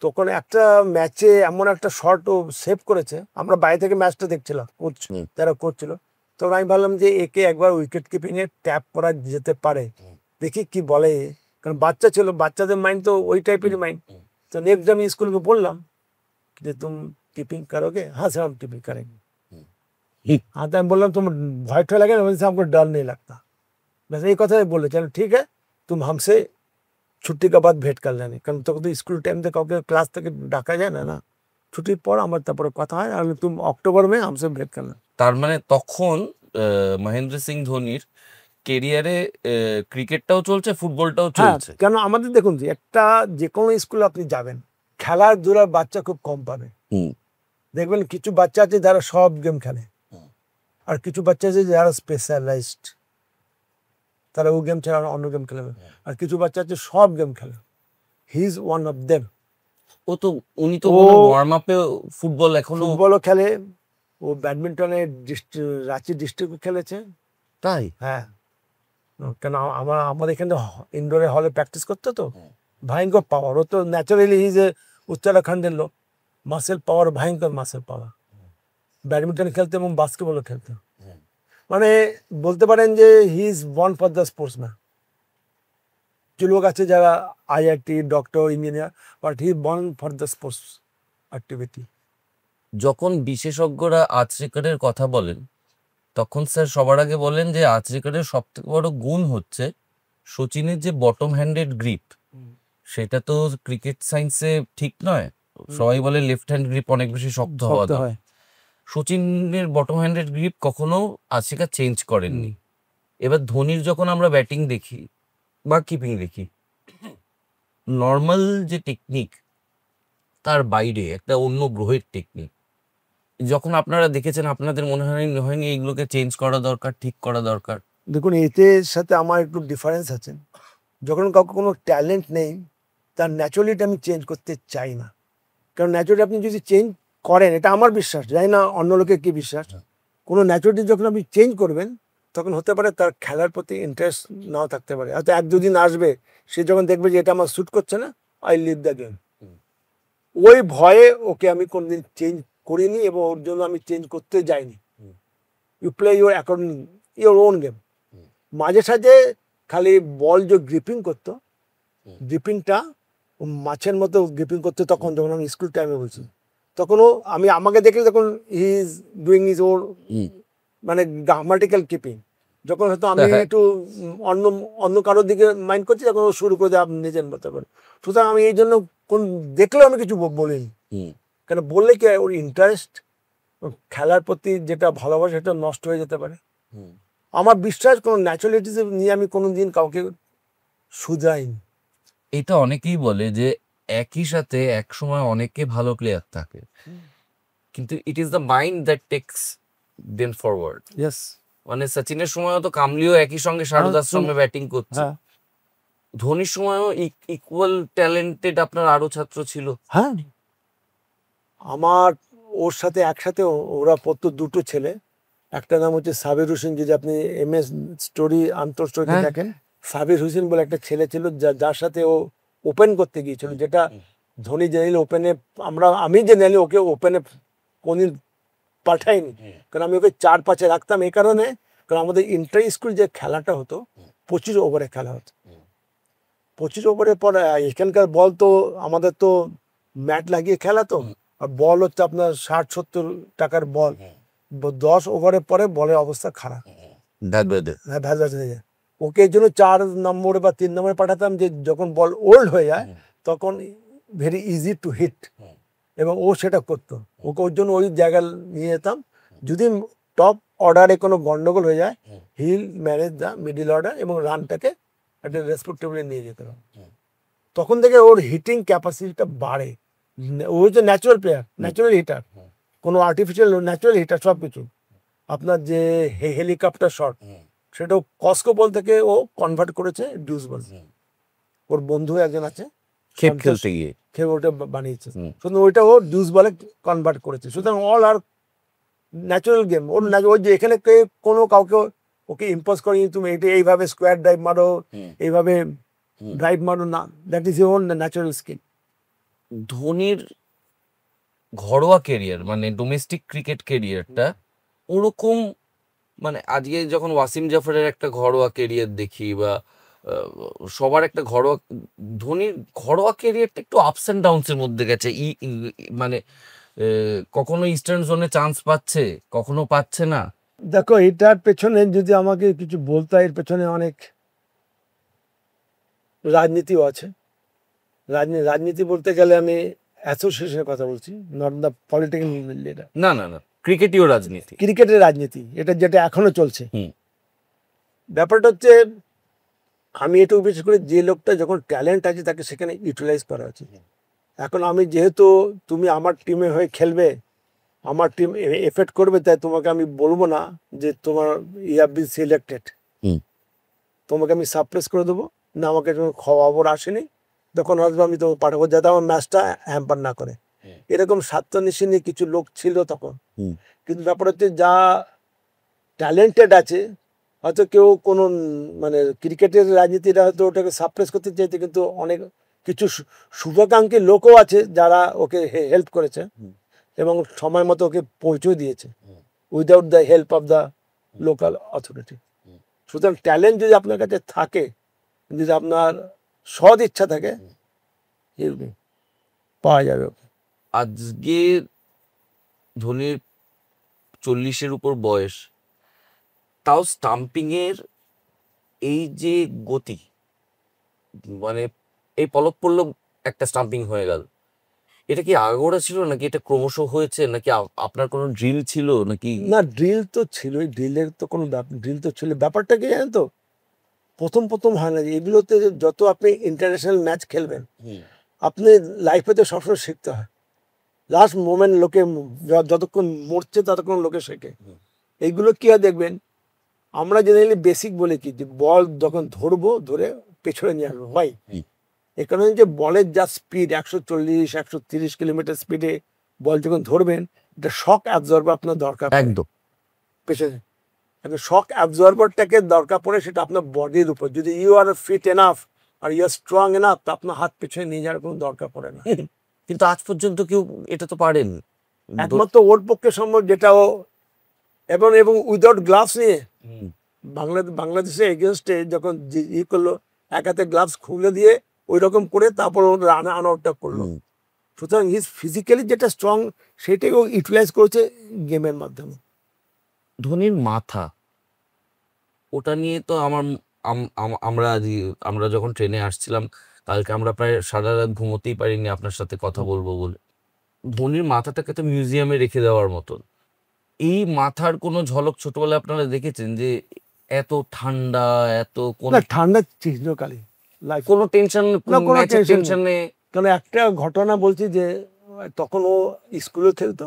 Speaker 2: তখন একটা ম্যাচে এমন একটা শট ও সেভ করেছে, আমরা বাইরে থেকে ম্যাচটা দেখছিলাম, কোচ যারা করছিল, তখন আমি ভাবলাম যে একে একবার উইকেট কিপিং এ ট্যাপ করা যেতে পারে, দেখি কি বলে, কারণ বাচ্চা ছিল, বাচ্চাদের মাইন্ড তো ওই টাইপেরই মাইন্ড। তো নেক্সট আমি স্কুলকে বললাম যে তুমি कीपिंग करोगे? हाँ सर हम कीपिंग करेंगे। हाँ तो मैं बोल रहा हूँ तुम भय ठो लगे ना, वैसे हमको डर नहीं लगता, बस एक কথা बोले चलो ठीक है तुम हमसे छुट्टी के बाद भेंट कर लेने, কারণ তখন তো স্কুল টাইম থেকে কাউকে ক্লাস থেকে ডাকা যায় না, না ছুটির পর আমার তারপরে কথা হয়, আর তুমি অক্টোবর মে हमसे भेंट कर लेना।
Speaker 3: তার মানে তখন মহেন্দ্র সিং ধোনির কেরিয়ারে ক্রিকেটটাও চলছে, ফুটবলটাও চলছে।
Speaker 2: কেন আমাদের দেখুন যে একটা যে কোনো স্কুলে আপনি যাবেন, খেলাধুলার বাচ্চা খুব কম পাবে, দেখবেন কিছু বাচ্চা আছে যারা সব গেম খেলে, আর কিছু বাচ্চা আছে যারা স্পেশালাইজড, তারা ও গেম ছাড়া অন্য গেম খেলবে, আর কিছু বাচ্চা আছে সব গেম খেলে, he is one of them.
Speaker 3: উনি তো ওয়ার্ম আপে ফুটবলও
Speaker 2: খেলে, ও ব্যাডমিন্টনে রাঁচি ডিস্ট্রিক্ট খেলেছে।
Speaker 3: তাই?
Speaker 2: হ্যাঁ, কেন আমাদের এখানে ইনডোরে হলে প্র্যাকটিস করতো, তো ভয়ঙ্কর পাওয়ার, ও তো ন্যাচারালি হি ইজ এ উত্তরাখণ্ডের লোক, মাসেল পাওয়ার, ভয়ঙ্কর মাসেল পাওয়ার, ব্যাডমিন্টন খেলতে এবং বাস্কেটবলও খেলতে, মানে বলতে পারেন যে he is born for the sportsman. কিছু লোক আছে যারা IIT doctor engineer, but he born for the sports activity.
Speaker 3: যখন বিশেষজ্ঞরা আর্চেরিকারের কথা বলেন তখন স্যার সবার আগে বলেন যে আর্চেরিকারের সব থেকে বড় গুণ হচ্ছে সচিনের যে বটম হ্যান্ডেড গ্রিপ, সেটা তো ক্রিকেট সায়েন্সে ঠিক নয়। সবাই বলে লেফট হ্যান্ড গ্রিপ অনেক বেশি শক্ত হওয়া দরকার।
Speaker 2: হয়।
Speaker 3: সচিনের বটম হ্যান্ডেড গ্রিপ কখনো আর্চেরিকার চেঞ্জ করেননি। এবার ধোনির যখন আমরা ব্যাটিং দেখি বা কিপিং দেখি, নর্মাল যে টেকনিক তার বাইরে একটা অন্য গ্রহের টেকনিক। যখন আপনারা দেখেছেন আপনাদের মনে হয়নি এইগুলোকে চেঞ্জ করা দরকার, ঠিক করা দরকার?
Speaker 2: দেখুন, এতে সাথে আমার একটু ডিফারেন্স আছে। যখন কাউকে কোনো ট্যালেন্ট নেই, তার ন্যাচুরালিটি আমি চেঞ্জ করতে চাই না। কারণ ন্যাচুরালি আপনি যদি চেঞ্জ করেন, এটা আমার বিশ্বাস, জানি না অন্য লোকের কি বিশ্বাস, কোনো ন্যাচুরালিটি যখন আপনি চেঞ্জ করবেন তখন হতে পারে তার খেলার প্রতি ইন্টারেস্ট নাও থাকতে পারে। হয়তো 1-2 দিন আসবে, সে যখন দেখবে যে এটা আমার স্যুট করছে না, আই লিভ দ্য গেম। ওই ভয়ে ওকে আমি কোনদিন চেঞ্জ করিনি এবং ওর জন্য আমি চেঞ্জ করতে যাইনি। You play your according your own game. মাঝে সাঝে খালি বল যে গ্রিপিং করতো, গ্রিপিংটা মাছের মতো গ্রিপিং করতো, তখন যখন আমি স্কুল টাইমে বলছি, তখনও আমাকে দেখলে তখন হি ইজ ডুইং ইজ ওর মানে গ্রামাটিক্যাল কিপিং। যখন হয়তো আমি একটু অন্য কারোর দিকে মাইন্ড করছি, তখন ও শুরু করে দেয় আপনি নিজের মতো করে। সুতরাং আমি এই জন্য কোন দেখলেও আমি কিছু বলিনি, কেন বললে কি ওর ইন্টারেস্ট খেলার প্রতি যেটা ভালোবাসা সেটা নষ্ট হয়ে যেতে পারে। আমার বিশ্বাস কোনো ন্যাচুরালিটি নিয়ে আমি কোনোদিন কাউকে শুধরাইনি।
Speaker 3: এটা অনেকেই বলে যে একই সাথে এক সময় অনেকে ভালো প্লেয়ার থাকে, কিন্তু it is the mind that tax them forward.
Speaker 2: Yes,
Speaker 3: মানে সচিনের সময়ও তো কামলিও একই সঙ্গে শারদ আশ্রমে ব্যাটিং করছে, ধোনির সময়ও ইকুয়াল ট্যালেন্টেড আপনার আরো ছাত্র ছিল।
Speaker 2: হ্যাঁ, আমার ওর সাথে একসাথে ওরা পড়তো দুটো ছেলে, একটা নাম হচ্ছে সাবির হোসেন, যদি আপনি MS স্টোরি আন্তর স্টোরিতে দেখেন, সাবির হোসেন বলে একটা ছেলে ছিল যার সাথে ও ওপেন করতে গিয়েছিল, যেটা ধোনি জেনারেলি ওপেনে আমি জেনারেলি ওকে ওপেনে কোনদিন পাঠাইনি, কারণ আমি ওকে 4-5-এ রাখতাম এই কারণে, কারণ আমাদের ইন্টার স্কুল যে খেলাটা হতো 25 ওভারে খেলা হতো। 25 ওভারের পর এখানকার বল তো আমাদের তো ম্যাট লাগিয়ে খেলা, তো আর বল হচ্ছে আপনার 60-70 টাকার বল, 10 ওভারের পরে বলের অবস্থা খারাপ, ওকে এই জন্য 4 নম্বরে বা 3 নম্বরে পাঠাতাম, যে যখন বল ওল্ড হয়ে যায় তখন ভেরি ইজি টু হিট, এবং ও সেটা করতো। ওকে ওর জন্য ওই জায়গায় নিয়ে যেতাম। যদি টপ অর্ডারে কোনো গন্ডগোল হয়ে যায়, he'll manage the middle order এবং রানটাকে একটা রেসপেক্টেবলি নিয়ে যেতে হবে। তখন থেকে ওর হিটিং ক্যাপাসিটিটা বাড়ে। ও হচ্ছে ন্যাচুরাল প্লেয়ার, ন্যাচুরাল হিটার, কোনো আর্টিফিশিয়াল, ন্যাচুরাল হিটার সব কিছু। আপনার যে হেলিকপ্টার শট, সেটাও কস্কো বল থেকে ও কনভার্ট করেছে ডিউস বল। ওর বন্ধু একজন আছে,
Speaker 3: খেপ খেলতে গিয়ে
Speaker 2: ওটা বানিয়েছে, শুধু ওইটা ও ডিউস বলে কনভার্ট করেছে। সুতরাং অল আর ন্যাচুরাল গেম। ওর ওই যে এখানে কোনো কাউকে ওকে ইম্পোজ করেনি, তুমি এটা এইভাবে স্কোয়ার ড্রাইভ মারো, এইভাবে ড্রাইভ মারো না, that is or natural skill.
Speaker 3: ধোনির ঘরোয়া কেরিয়ার মানে ডোমেস্টিক ক্রিকেট কেরিয়ারটা ওরকম, মানে আজকে যখন ওয়াসিম জাফরের একটা ঘরোয়া কেরিয়ার দেখি বা সবার একটা ঘরোয়া, ধোনির ঘরোয়া কেরিয়ারটা একটু আপস অ্যান্ড ডাউনস এর মধ্যে গেছে। মানে কখনো ইস্টার্ন জোনে চান্স পাচ্ছে, কখনো পাচ্ছে না।
Speaker 2: দেখো, এটার পেছনে যদি আমাকে কিছু বলতে হয়, এর পেছনে অনেক রাজনীতিও আছে। রাজনীতি বলতে গেলে আমি অ্যাসোসিয়েশনের কথা বলছি, নট দ্য পলিটিক্যাল লিডার।
Speaker 3: না না না, ক্রিকেটীয় রাজনীতি,
Speaker 2: ক্রিকেটের রাজনীতি, এটা যেটা এখনো চলছে। ব্যাপারটা হচ্ছে, আমি এটুকু বিশেষ করে যে লোকটা যখন ট্যালেন্ট আছে তাকে সেখানে ইউটিলাইজ করা উচিত। এখন আমি যেহেতু তুমি আমার টিমে হয়ে খেলবে, আমার টিম এফেক্ট করবে, তাই তোমাকে আমি বলবো না যে তোমার ইউ হ্যাভ বিন সিলেক্টেড, তোমাকে আমি সাপ্রেস করে দেবো না, আমাকে যখন খবর আসেনি তখন হয়তো আমি তো পাঠাবো যাতে আমার ম্যাচটা হ্যাম্পার না করে। এরকম স্বার্থন্বেষী নিয়ে কিছু লোক ছিল তখন। কিন্তু ব্যাপার হচ্ছে, যা ট্যালেন্টেড আছে, হয়তো কেউ কোনো মানে ক্রিকেটের রাজনীতিটা হয়তো ওটাকে সাপ্রেস করতে চাইছে, কিন্তু অনেক কিছু শুভাকাঙ্ক্ষী লোকও আছে যারা ওকে হেল্প করেছে এবং সময় মতো ওকে পৌঁছে দিয়েছে, without the help of the local authority. সুতরাং ট্যালেন্ট যদি আপনার কাছে থাকে, যদি আপনার সৎ ইচ্ছা থাকে পাওয়া যাবে।
Speaker 3: আজকে ধোনির 40-এর উপর বয়স, তাও স্টাম্পিং এর এই যে গতি, মানে এই পলক পড়লো একটা স্টাম্পিং হয়ে গেল, এটা কি আগাগোড়া ছিল নাকি এটা ক্রমশ হয়েছে, নাকি আপনার কোনো ড্রিল ছিল নাকি?
Speaker 2: না, ড্রিল তো ছিলই, ড্রিলের তো কোনো ড্রিল তো ছিল। ব্যাপারটা কি জানেন তো, প্রথম প্রথম হয় না, এগুলোতে যত আপনি ইন্টারন্যাশনাল ম্যাচ খেলবেন আপনি লাইফে তো সবসময় শিখতে হয়। লাস্ট মোমেন্ট লোকে যতক্ষণ মরছে ততক্ষণ লোকে শেখে। এইগুলো কি হয় দেখবেন, আমরা জেনারেলি বেসিক বলে কি, যে বল যখন ধরবো ধরে পেছনে নিয়ে আসবো ভাই, এই কারণে যে বলের যা স্পিড 140-130 কিলোমিটার স্পিডে বল যখন ধরবেন, এটা শক অ্যাবজর্বার আপনার দরকার পড়ে।
Speaker 3: একদম
Speaker 2: পেছনে একটা শক অ্যাবজর্বারটাকে দরকার পড়ে, সেটা আপনার বডির উপর। যদি ইউ আর ফিট এনাফ আর ইউ আর স্ট্রং এনাফ, তো আপনার হাত পেছনে নিয়ে যাওয়ার কোনো দরকার পড়ে না।
Speaker 3: কিন্তু আজ পর্যন্ত কেউ এটা তো পারেন।
Speaker 2: একমাত্র ওর পক্ষে সম্ভব যেটা ও, এবং এবং উইদাউট গ্লাভস নিয়ে বাংলাদেশে এগেনস্টে যখন ই করলো, এক হাতে গ্লাভস খুলে দিয়ে ওই রকম করে তারপর ও রান আউটটা করলো। সুতরাং হিজ ফিজিক্যালি যেটা স্ট্রং সেটাই ও ইউটিলাইজ করেছে গেমের মাধ্যমে।
Speaker 3: ধোনির মাথা, ওটা নিয়ে তো আমরা যখন ট্রেনে আসছিলাম কালকে, আমরা প্রায় সারা রাত ঘুমোতেই পারিনি আপনার সাথে কথা বলবো বলে। ধোনির মাথাটাকে তো মিউজিয়ামে রেখে দেওয়ার মতন। এই মাথার কোনো ঝলক ছোটবেলায় আপনারা দেখেছেন যে এত ঠান্ডা, এত
Speaker 2: না, ঠান্ডা চিরকালই লাইফ,
Speaker 3: কোনো টেনশন,
Speaker 2: না, কোনো tension
Speaker 3: টেনশন নেই?
Speaker 2: কারণ একটা ঘটনা বলছি যে তখন ও স্কুলে খেলতো,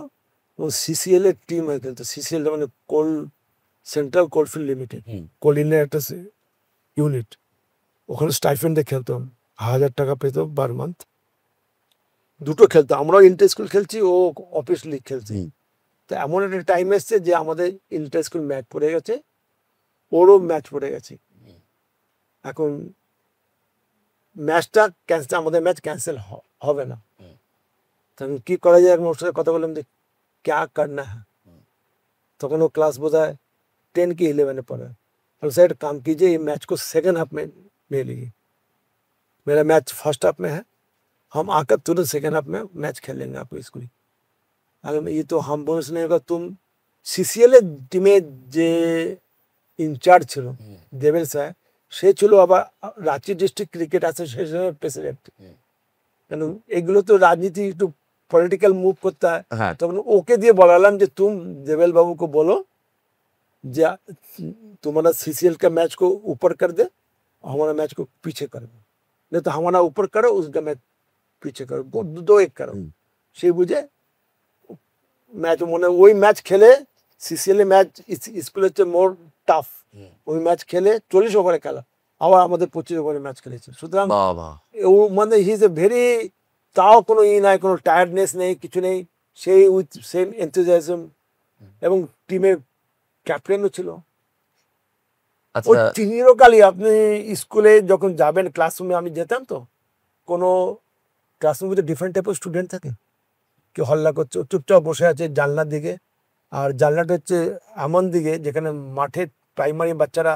Speaker 2: ও সিসিএল এর টিম হয়ে খেলতো। সিসিএল মানে সেন্ট্রাল কোলফিল্ড লিমিটেড, কোলিনের একটা ইউনিট। ওখানে স্টাইফেন্ডে খেলতাম, 1000 টাকা পেতো পার মান্থ। দুটো খেলতো, আমরাও ইন্টার স্কুল খেলছি, ও অফিস লিগ খেলছি। তো এমন একটা টাইম এসছে যে আমাদের ইন্টার স্কুল ম্যাচ পড়ে গেছে, ওরও ম্যাচ পড়ে গেছে। এখন ম্যাচটা ক্যান্সেল, আমাদের ম্যাচ ক্যান্সেল হবে না। তখন কি করা যায়, ওর সাথে কথা বললাম যে ক্যা করনা হ্যাঁ। তখন ও ক্লাস বোধহয় 10 की 11 पढ़ा। और सर काम कीजिए, ये मैच को सेकंड हाफ में ले लीजिए, मेरा मैच फर्स्ट हाफ में है, हम आकर तुरंत सेकंड हाफ में मैच खेल लेंगे आपको स्कूल। अगर ये तो हम बोनस नहीं होगा, तुम सीसीएल टीमे जे ইনচার্জ ছিল দেবেল স্যার, সে ছিল আবার রাঁচি ডিস্ট্রিক্ট ক্রিকেট অ্যাসোসিয়েশনের প্রেসিডেন্ট। কেন এগুলো তো রাজনীতি, একটু পলিটিক্যাল মুভ করতে হয়। তখন ওকে দিয়ে বলালাম যে तुम देवेल बाबू को बोलो যে तुम्हारा सीसीएल का मैच को ऊपर कर दे, हमारा मैच को पीछे कर दो, नहीं तो हमारा ऊपर करो, उसका मैच पीछे करो, 2-1 करो। সেই বুঝে ম্যাচ, মনে ওই ম্যাচ খেলে সিসিএল ম্যাচ স্কুলের চেয়ে মোর টাফ। ওই ম্যাচ খেলে 40 ওভারে খেলা, আবার আমাদের 25 ওভারে ম্যাচ খেলেছে। সুতরাং ও মানে হি ইজ এ ভেরি, তাও কোনো নাই, কোনো টায়ার্ডনেস নেই, কিছু নেই, সেই উইথ সেম এনথুজিয়াজম, এবং টিমের ক্যাপ্টেনও ছিল। ও চিরকালই, আপনি স্কুলে যখন যাবেন ক্লাসরুমে, আমি যেতাম তো, কোনো ক্লাসরুমে তো ডিফারেন্ট টাইপের স্টুডেন্ট থাকে, কেউ হল্লা করছে, চুপচাপ বসে আছে জানলার দিকে, আর জানলাটা হচ্ছে এমন দিকে যেখানে মাঠে প্রাইমারি বাচ্চারা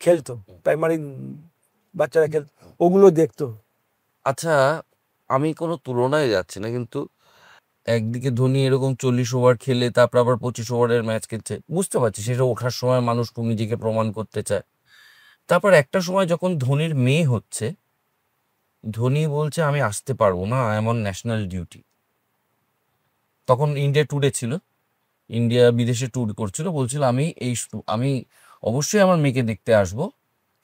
Speaker 2: খেলতো, প্রাইমারি বাচ্চারা খেলতো, ওগুলো দেখতো।
Speaker 3: আচ্ছা, আমি কোনো তুলনায় যাচ্ছি না, কিন্তু একদিকে ধোনি এরকম 40 ওভার খেলে তারপর আবার 25 ওভারের ম্যাচ খেলছে, বুঝতে পারছি সেটা ওঠার সময় মানুষ নিজেকে প্রমাণ করতে চায়। তারপর একটা সময় যখন ধোনির মেয়ে হচ্ছে, ধোনি বলছে আমি আসতে পারবো না, I am on national duty. তখন ইন্ডিয়া ট্যুরে ছিল, ইন্ডিয়া বিদেশে ট্যুর করছিল, বলছিল আমি অবশ্যই আমার মেয়েকে দেখতে আসবো,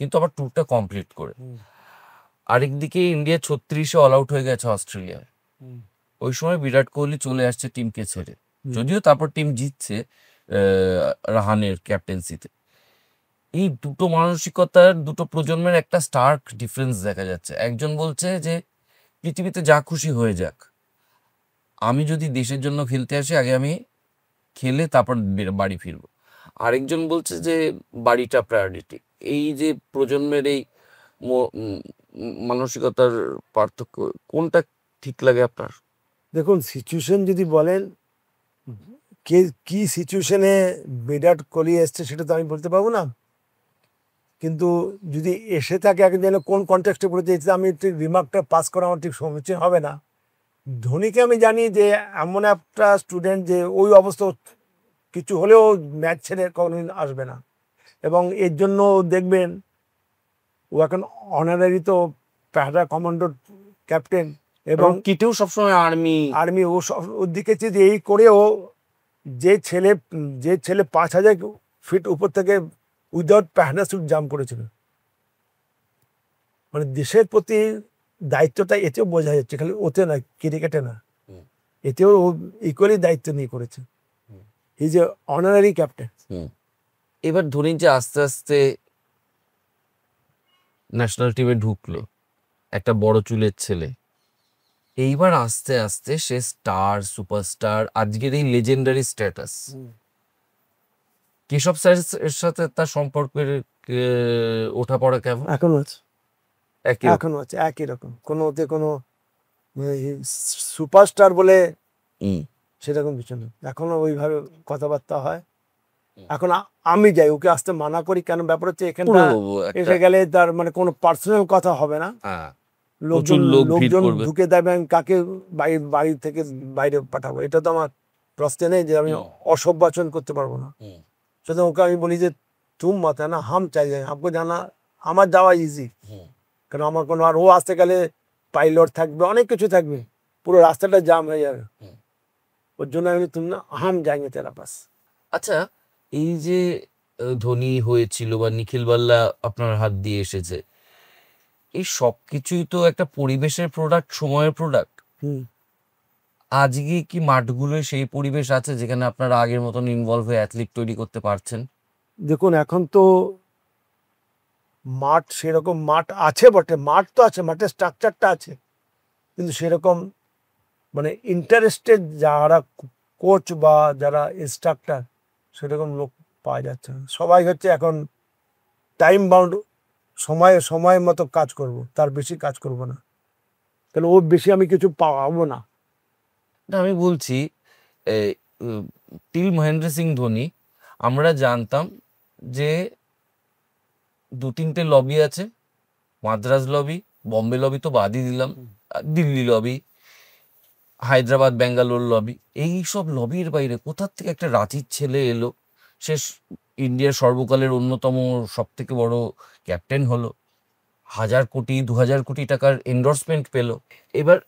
Speaker 3: কিন্তু আবার ট্যুরটা কমপ্লিট করে। আরেকদিকে ইন্ডিয়া 36-এ অল আউট হয়ে গেছে অস্ট্রেলিয়ায়। ওই সময় বিরাট কোহলি চলে আসছে টিমকে ছেড়ে, যদিও তারপর টিম জিতছে রাহানের ক্যাপ্টেন্সিতে। এই দুটো মানসিকতার, দুটো প্রজন্মের একটা স্টার্ক ডিফারেন্স দেখা যাচ্ছে। একজন বলছে যে পৃথিবীতে যা খুশি হয়ে যাক, আমি যদি দেশের জন্য খেলতে আসি, আগে আমি খেলে তারপর বাড়ি ফিরবো। আরেকজন বলছে যে বাড়িটা প্রায়োরিটি। এই যে প্রজন্মের এই মানসিকতার পার্থক্য, কোনটা ঠিক লাগে আপনার?
Speaker 2: দেখুন, সিচুয়েশন যদি বলেন কি সিচুয়েশনে বিরাট কোহলি এসছে, সেটা তো আমি বলতে পারবো না। কিন্তু যদি এসে থাকে একদিন কোন কন্টেক্সটে পড়েছে আমি ঠিক রিমার্কটা পাস করা আমার ঠিক সমীচীন হবে না। ধোনিকে আমি জানি যে এমন একটা স্টুডেন্ট যে ওই অবস্থা কিছু হলেও ম্যাচ ছেড়ে কোনোদিন আসবে না, এবং এর জন্য দেখবেন ও এখন অনারারি তো প্যারা কমান্ডো ক্যাপ্টেন, এবং
Speaker 3: এবং কিটেও সবসময়
Speaker 2: আর্মি ও সব ওর দিকেছে যে এই করেও যে ছেলে 5,000 ফিট উপর থেকে উইদাউট প্যারাসুট জাম্প করেছিল, মানে দেশের প্রতি দায়িত্বটা এতেও বোঝা যাচ্ছে, খালি ওতে না, ক্রিকেটে না, এতেও ইকুয়ালি দায়িত্ব নিয়ে করেছে। ই যে অনারারি ক্যাপ্টেন।
Speaker 3: এবার ধোনি যে আস্তে আস্তে ন্যাশনাল টিমে ঢুকলো, একটা বড় চুলের ছেলে, এইবার আস্তে আস্তে সে স্টার, সুপারস্টার, আজকের এই লেজেন্ডারি স্ট্যাটাস। কেশব স্যারের সাথে তার সম্পর্কের ওঠা পড়া কেমন?
Speaker 2: এখনো আছে,
Speaker 3: একই রকম?
Speaker 2: এখনো আছে একই রকম, কোনো ওতে কোনো সুপারস্টার বলে সেরকম কিছু না, এখনো ওইভাবে কথাবার্তা হয়। এখন আমি যাই ওকে আসতে মানা করি, কেন ব্যাপার হচ্ছে এখানটা এসে গেলে তার মানে কোনো পার্সোনাল কথা হবে না, লোকজন ঢুকে দেবে, আমি কাকে বাড়ি থেকে বাইরে পাঠাবো, এটা তো আমার প্রশ্নে নেই যে আমি অসভ্য আচরণ করতে পারবো না। সুতরাং ওকে আমি বলি যে তুম মত না হাম চাই যায়, আপনি জানা আমার যাওয়া ইজি, কারণ আমার কোনো, আর ও আসতে গেলে পাইলট থাকবে, অনেক কিছু থাকবে, পুরো রাস্তাটা জাম হয়ে যাবে, ওর জন্য আমি তুমি না হাম যাইনি তেরা পাস।
Speaker 3: আচ্ছা, এই যে ধোনি হয়েছিল বা নিখিল বাল্লা আপনার হাত দিয়ে এসেছে, এই সব কিছুই তো একটা পরিবেশের প্রোডাক্ট, সময়ের প্রোডাক্ট। আজকে কি মাঠগুলোয় সেই পরিবেশ আছে যেখানে আপনারা আগের মতন ইনভলভ হয়ে অ্যাথলিট তৈরি করতে পারছেন?
Speaker 2: দেখুন এখন তো মাঠ সেরকম, মাঠ আছে বটে, মাঠ তো আছে, মাঠের স্ট্রাকচারটা আছে, কিন্তু সেরকম মানে ইন্টারেস্টেড যারা কোচ বা যারা ইনস্ট্রাক্টর সেরকম লোক পাওয়া যাচ্ছে না। সবাই হচ্ছে এখন টাইম বাউন্ড, সময় মতো কাজ করব, তার বেশি কাজ করব না, তাহলে ওর বেশি আমি কিছু পাবো না।
Speaker 3: আমি বলছি টিল মহেন্দ্র সিং ধোনি আমরা জানতাম যে 2-3টে লবি আছে, মাদ্রাজ লবি, বম্বে লবি তো বাদই দিলাম, দিল্লি লবি, হায়দ্রাবাদ ব্যাঙ্গালোর লবি, এই সব লবির বাইরে কোথার থেকে একটা রাঁচির ছেলে এলো, সে ইন্ডিয়ার সর্বকালের অন্যতম সব থেকে বড় ক্যাপ্টেন হলো, 1,000 কোটি 2,000 কোটি টাকার এন্ডোর্সমেন্ট পেলো। এবার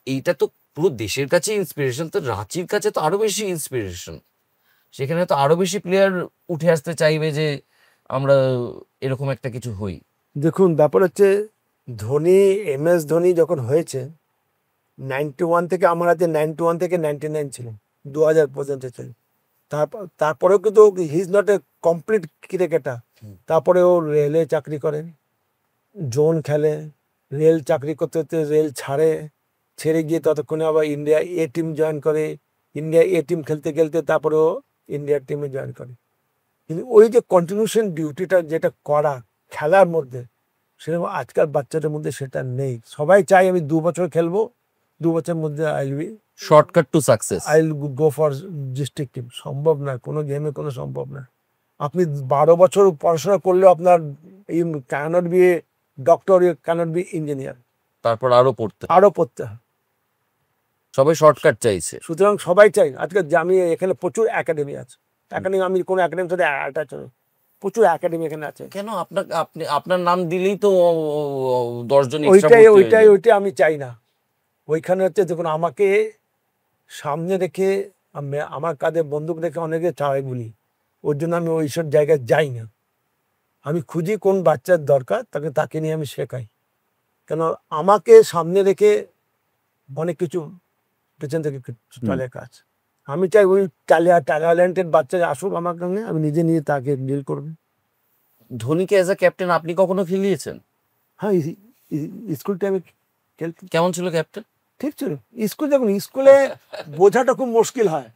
Speaker 3: এইটা তো পুরো দেশের কাছে ইন্সপিরেশন, তো রাঁচির কাছে তো আরো বেশি ইন্সপিরেশন, সেখানে তো আরো বেশি প্লেয়ার উঠে আসতে চাইবে যে আমরা এরকম একটা কিছু হই।
Speaker 2: দেখুন ব্যাপার হচ্ছে ধোনি, MS ধোনি যখন হয়েছে 91 থেকে, আমার হাতে 91 থেকে 99 ছিল, 2000 পর্যন্ত ছিল, তারপরেও কিন্তু he is not a complete cricketer. তারপরে ও রেলে চাকরি করে, জোন খেলে, রেল চাকরি করতে করতে রেল ছেড়ে গিয়ে ততক্ষণে আবার ইন্ডিয়া এ টিম জয়েন করে, ইন্ডিয়া এ টিম খেলতে খেলতে তারপরে ও ইন্ডিয়ার টিমে জয়েন করে। কিন্তু ওই যে কন্টিনিউশন ডিউটিটা যেটা করা খেলার মধ্যে, সেরকম আজকাল বাচ্চাদের মধ্যে সেটা নেই। সবাই চাই আমি 2 বছর খেলবো, 2 বছরের মধ্যে
Speaker 3: shortcut to success,
Speaker 2: I will go for district team. সম্ভব না, কোনো গেমে কোনো সম্ভব না। আপনি 12 বছর পড়াশোনা করলেও আপনার এই cannot be a doctor, you cannot be engineer,
Speaker 3: তারপর আরো পড়তে
Speaker 2: হয়।
Speaker 3: সবাই শর্টকাট চাইছে।
Speaker 2: সুতরাং সবাই চাই আজকে যে আমি এখানে প্রচুর একাডেমি আছে, একাডেমি আমি কোনো একাডেমির সাথে অ্যাটাচ নই, প্রচুর একাডেমি এখানে আছে।
Speaker 3: কেন আপনার নাম দিলেই তো 10 জন
Speaker 2: ওইটাই আমি চাই না। ওইখানে হচ্ছে দেখুন আমাকে সামনে রেখে আমার কাঁধে বন্দুক রেখে অনেকে চায় বলি, ওর জন্য আমি ওইসব জায়গায় যাই না। আমি খুঁজি কোন বাচ্চার দরকার, তাকে নিয়ে আমি শেখাই, কেন আমাকে সামনে রেখে অনেক কিছু পেছন থেকে চলে কাজ। আমি চাই ওই ট্যালেন্টেড বাচ্চা আসুক আমার সঙ্গে, আমি নিজে তাকে ডিল করবো।
Speaker 3: ধোনিকে অ্যাজ আ ক্যাপ্টেন আপনি কখনো খেলিয়েছেন?
Speaker 2: হ্যাঁ, স্কুল টাইমে খেলতে।
Speaker 3: কেমন ছিল ক্যাপ্টেন?
Speaker 2: ঠিক ছিল। দেখুন স্কুলে বোঝাটা খুব মুশকিল হয়,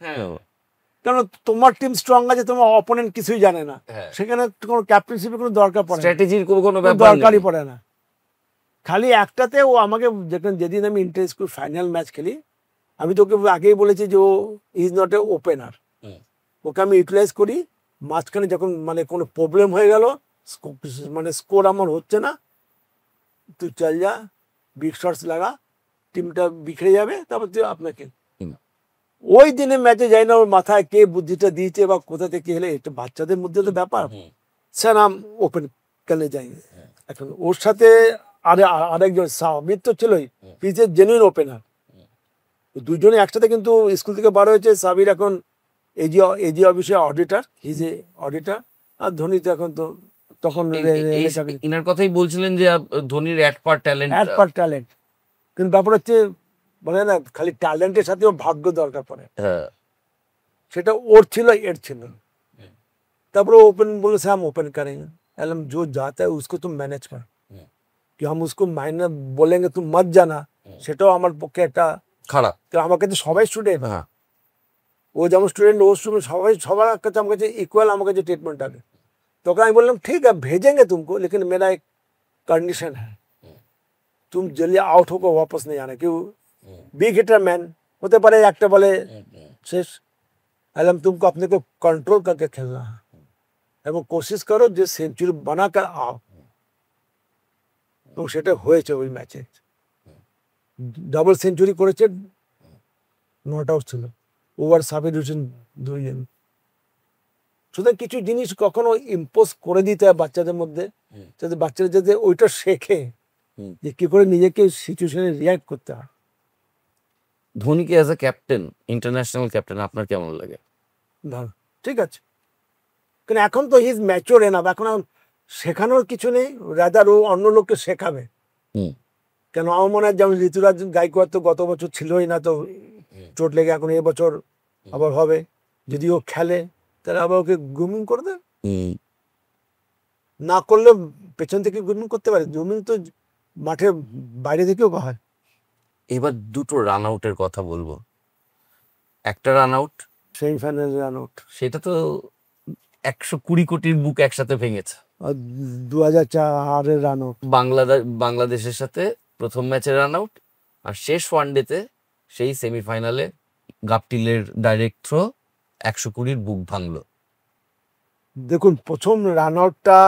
Speaker 2: কারণ তোমার টিম স্ট্রং আছে, তোমার অপোনেন্ট কিছুই জানে না, সেখানে কোনো ক্যাপ্টেনশিপের কোনো দরকার পড়ে না,
Speaker 3: স্ট্র্যাটেজির কোনো
Speaker 2: দরকারই পড়ে না। খালি একটাতে ও আমাকে যেদিন আমি ইন্টার স্কুল ফাইনাল ম্যাচ খেলি, আমি তোকে আগেই বলেছি যে ও ইজ নট এ ওপেনার, ওকে আমি ইউটিলাইজ করি। মাঝখানে যখন মানে কোনো প্রবলেম হয়ে গেল, মানে স্কোর আমার হচ্ছে না, তুই চল যা, বিগ শটস লাগা, টিমটা বিখরে যাবে, তারপর তুই আপনাকে
Speaker 3: হুম।
Speaker 2: ওই দিনে ম্যাচে যাই না ওর মাথায় কে বুদ্ধিটা দিয়েছে বা কোথা থেকে এলে, এটা বাচ্চাদের মধ্যে তো ব্যাপার। স্যার আম ওপেন কেন যাই, এখন ওর সাথে আরেকজন সাবির তো ছিলই, পিচের জেনুইন ওপেনার, দুজনে একসাথে কিন্তু স্কুল থেকে বার হয়েছে। সাবির এখন এজি এজি অফিসে অডিটর, হিজ এ অডিটর, আর ধোনি তো এখন তো তখন
Speaker 3: ইনার কথাই বলছিলেন যে ধোনির at par talent.
Speaker 2: At par talent, কিন্তু ব্যাপার হচ্ছে বলে না খালি ট্যালেন্টের সাথেও ভাগ্য দরকার পড়ে,
Speaker 3: হ্যাঁ,
Speaker 2: সেটা ওর ছিল এর ছিল। তারপরে ओपन बोले से हम ओपन करेंगे, एलम जो जाता है उसको तुम मैनेज कर, कि हम उसको माइनर बोलेंगे तुम मत जाना, সেটাও আমার পক্ষে একটা
Speaker 3: খারাপ।
Speaker 2: আমাকে তো সবাই স্টুডেন্ট,
Speaker 3: হ্যাঁ,
Speaker 2: ও যেমন স্টুডেন্ট ও স্টুডেন্ট, সবাই সবার কাছে আমার কাছে इक्वल, আমার কাছে ट्रीटमेंट आगे। तখন আমি বললাম ঠিক है भेजेंगे तुमको, लेकिन मेरा एक कंडीशन है, तुम जल्दी आउट होकर वापस नहीं आना, क्यों बिग हिटर मैन होते पारे একটা বলে শেষ। एलम तुमको अपने को कंट्रोल करके खेलना है এবং কোশিশ করো যে সেঞ্চুরি বানাকার আও, এবং সেটা হয়েছে ওই ম্যাচে, ডাবল সেঞ্চুরি করেছে, নট আউট ছিল, ওভার সাবির হোসেন দুইজন। সুতরাং কিছু জিনিস কখনো ইম্পোজ করে দিতে হয় বাচ্চাদের মধ্যে, যাতে বাচ্চারা যাতে ওইটা শেখে যে কি করে নিজেকে সিচুয়েশনে রিয়াক্ট করতে হয়।
Speaker 3: ধোনিকে as a captain, international captain আপনার কেমন লাগে?
Speaker 2: ভালো, ঠিক আছে, কিন্তু এখন তো হিজ ম্যাচিওর এনাফ, এখন আর শেখানোর কিছু নেই, রাদার ও অন্য লোককে শেখাবে। কেন আমার মনে হয় যেমন ঋতুরাজ গাইকোয়াড় তো গত বছর ছিলই না, তো চোট লেগে এখন এবছর আবার হবে, যদি ও খেলে তাহলে আবার ওকে গ্রুমিং করে দেয়, না করলে পেছন থেকে গ্রুমিং করতে পারে, গ্রুমিং তো মাঠে বাইরে থেকেও হয়।
Speaker 3: এবার দুটো রান আউটের কথা বলবো। একটা run out
Speaker 2: semifinal run out,
Speaker 3: সেটা তো 120 কোটির বুক একসাথে ভেঙেছে।
Speaker 2: আর 2004-এর রান আউট
Speaker 3: বাংলাদেশের সাথে প্রথম ম্যাচে রান আউট, আর শেষ ওয়ানডেতে সেই সেমিফাইনালে গাপটিলের ডাইরেক্ট থ্রো 120 বুক ভাঙলো।
Speaker 2: দেখুন প্রথম রান আউটটা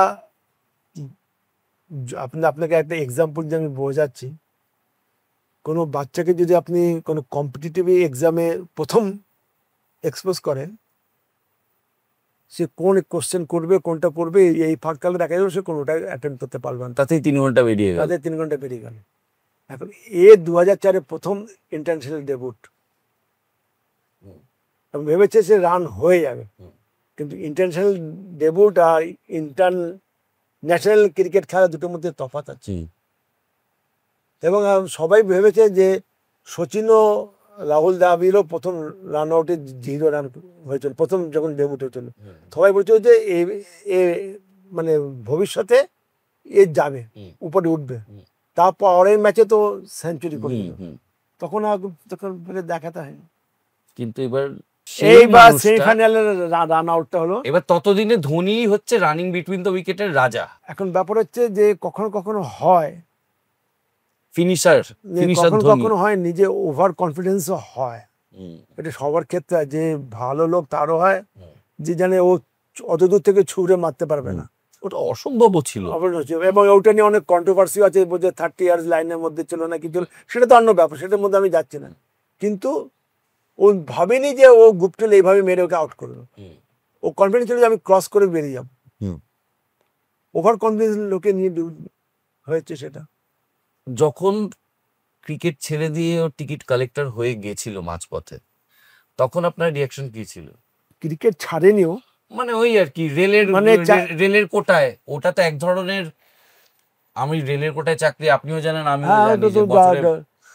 Speaker 2: আপনাকে একটা এক্সাম্পল দিয়ে আমি বোঝাচ্ছি, কোনো বাচ্চাকে যদি আপনি কোনো কম্পিটিটিভ এক্সামে প্রথম এক্সপোজ করেন, সে কোন কোশ্চেন করবে কোনটা করবে এই ফাঁককালে দেখা যাবে, সে কোনোটা অ্যাটেন্ড করতে পারবে না,
Speaker 3: তাতেই 3 ঘন্টা বেরিয়ে গেল।
Speaker 2: তাদের 3 ঘন্টা বেরিয়ে গেল। এখন 2004-এ প্রথম ইন্টারন্যাশনাল ডেবিউট, ভেবেছে সে রান হয়ে যাবে, কিন্তু ইন্টারন্যাশনাল ডেবিউট আর ইন্টারন্যাশনাল ক্রিকেট খেলা দুটোর মধ্যে তফাৎ আছে। এবং সবাই ভেবেছে যে সচিনও রাহুল দ্রাবিড়ও প্রথম রান আউটে 0 রান হয়েছিল প্রথম যখন ডেবিউট হয়েছিল, সবাই বলছিল যে এ মানে ভবিষ্যতে এ যাবে, উপরে উঠবে। তারপরের ম্যাচে তো সেঞ্চুরি করে দিল, তখন দেখাতে হয়।
Speaker 3: কিন্তু এবার
Speaker 2: এইবার সেমিফাইনালের রান আউটটা হলো,
Speaker 3: এবার ততদিনে ধোনি হচ্ছে রানিং বিটুইন দ্য উইকেটের রাজা।
Speaker 2: এখন ব্যাপার হচ্ছে যে কখনো কখনো হয়
Speaker 3: ফিনিশার
Speaker 2: কখনো
Speaker 3: ধোনি।
Speaker 2: কখনো হয় নিজে ওভার কনফিডেন্সও হয়, এটা সবার ক্ষেত্রে হয়, যে ভালো লোক তারও হয়, যে জানে ও অত দূর থেকে ছুঁড়ে মারতে পারবে না,
Speaker 3: ওটা অসম্ভব ছিল।
Speaker 2: এবং ওটা নিয়ে অনেক কন্ট্রোভার্সি আছে, বলছে 30 ইয়ার্স লাইনের মধ্যে ছিল না কি ছিল, সেটা তো অন্য ব্যাপার, সেটার মধ্যে আমি যাচ্ছি না। কিন্তু ও ভাবেনি যে ও গুপ্টেল এইভাবে মেরে ওকে আউট করলো, ও কনফিডেন্স ছিল যে আমি ক্রস করে বেরিয়ে যাবো, ওভার কনফিডেন্স লোকে নিয়ে হয়েছে সেটা।
Speaker 3: যখন ক্রিকেট ছেড়ে দিয়ে ও টিকিট কালেক্টর হয়ে গেছিল মাঝপথে, তখন আপনার রিয়াকশন কি ছিল?
Speaker 2: ক্রিকেট ছাড়েনিও,
Speaker 3: মানে ওই আর কি রেলের কোটায়, ওটা তো এক ধরনের, আমি রেলের কোটায় চাকরি, আপনিও জানেন আমিও জানি যে বছরে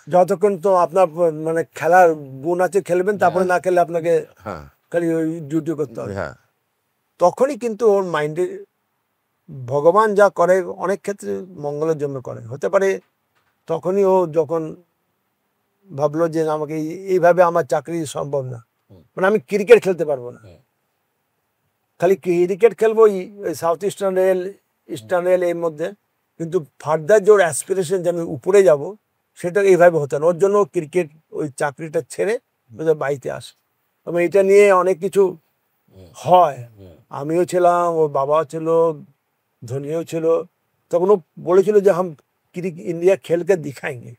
Speaker 2: যতক্ষণ তো আপনার মানে খেলার গুণ আছে খেলবেন, তারপরে না খেলে আপনাকে খালি ওই ডিউটি করতে হবে। তখনই কিন্তু ওর মাইন্ডে ভগবান যা করে অনেক ক্ষেত্রে মঙ্গলের জন্য করে, হতে পারে তখনই ও যখন ভাবলো যে আমাকে এইভাবে আমার চাকরি সম্ভব না, মানে আমি ক্রিকেট খেলতে পারবো না, খালি ক্রিকেট খেলবো সাউথ ইস্টার্ন রেল এর মধ্যে, কিন্তু ফার্দার যে ওর অ্যাসপিরেশন যে আমি উপরে যাব, সেটা এইভাবে হতো না। ওর জন্য ক্রিকেট ওই চাকরিটা ছেড়ে বাড়িতে আসে, এবং এটা নিয়ে অনেক কিছু হয়, আমিও ছিলাম, ওর বাবাও ছিল, ধোনিও ছিল, তখন ও বলেছিল যে হাম ইন্ডিয়া খেলকে দিখাएंगे।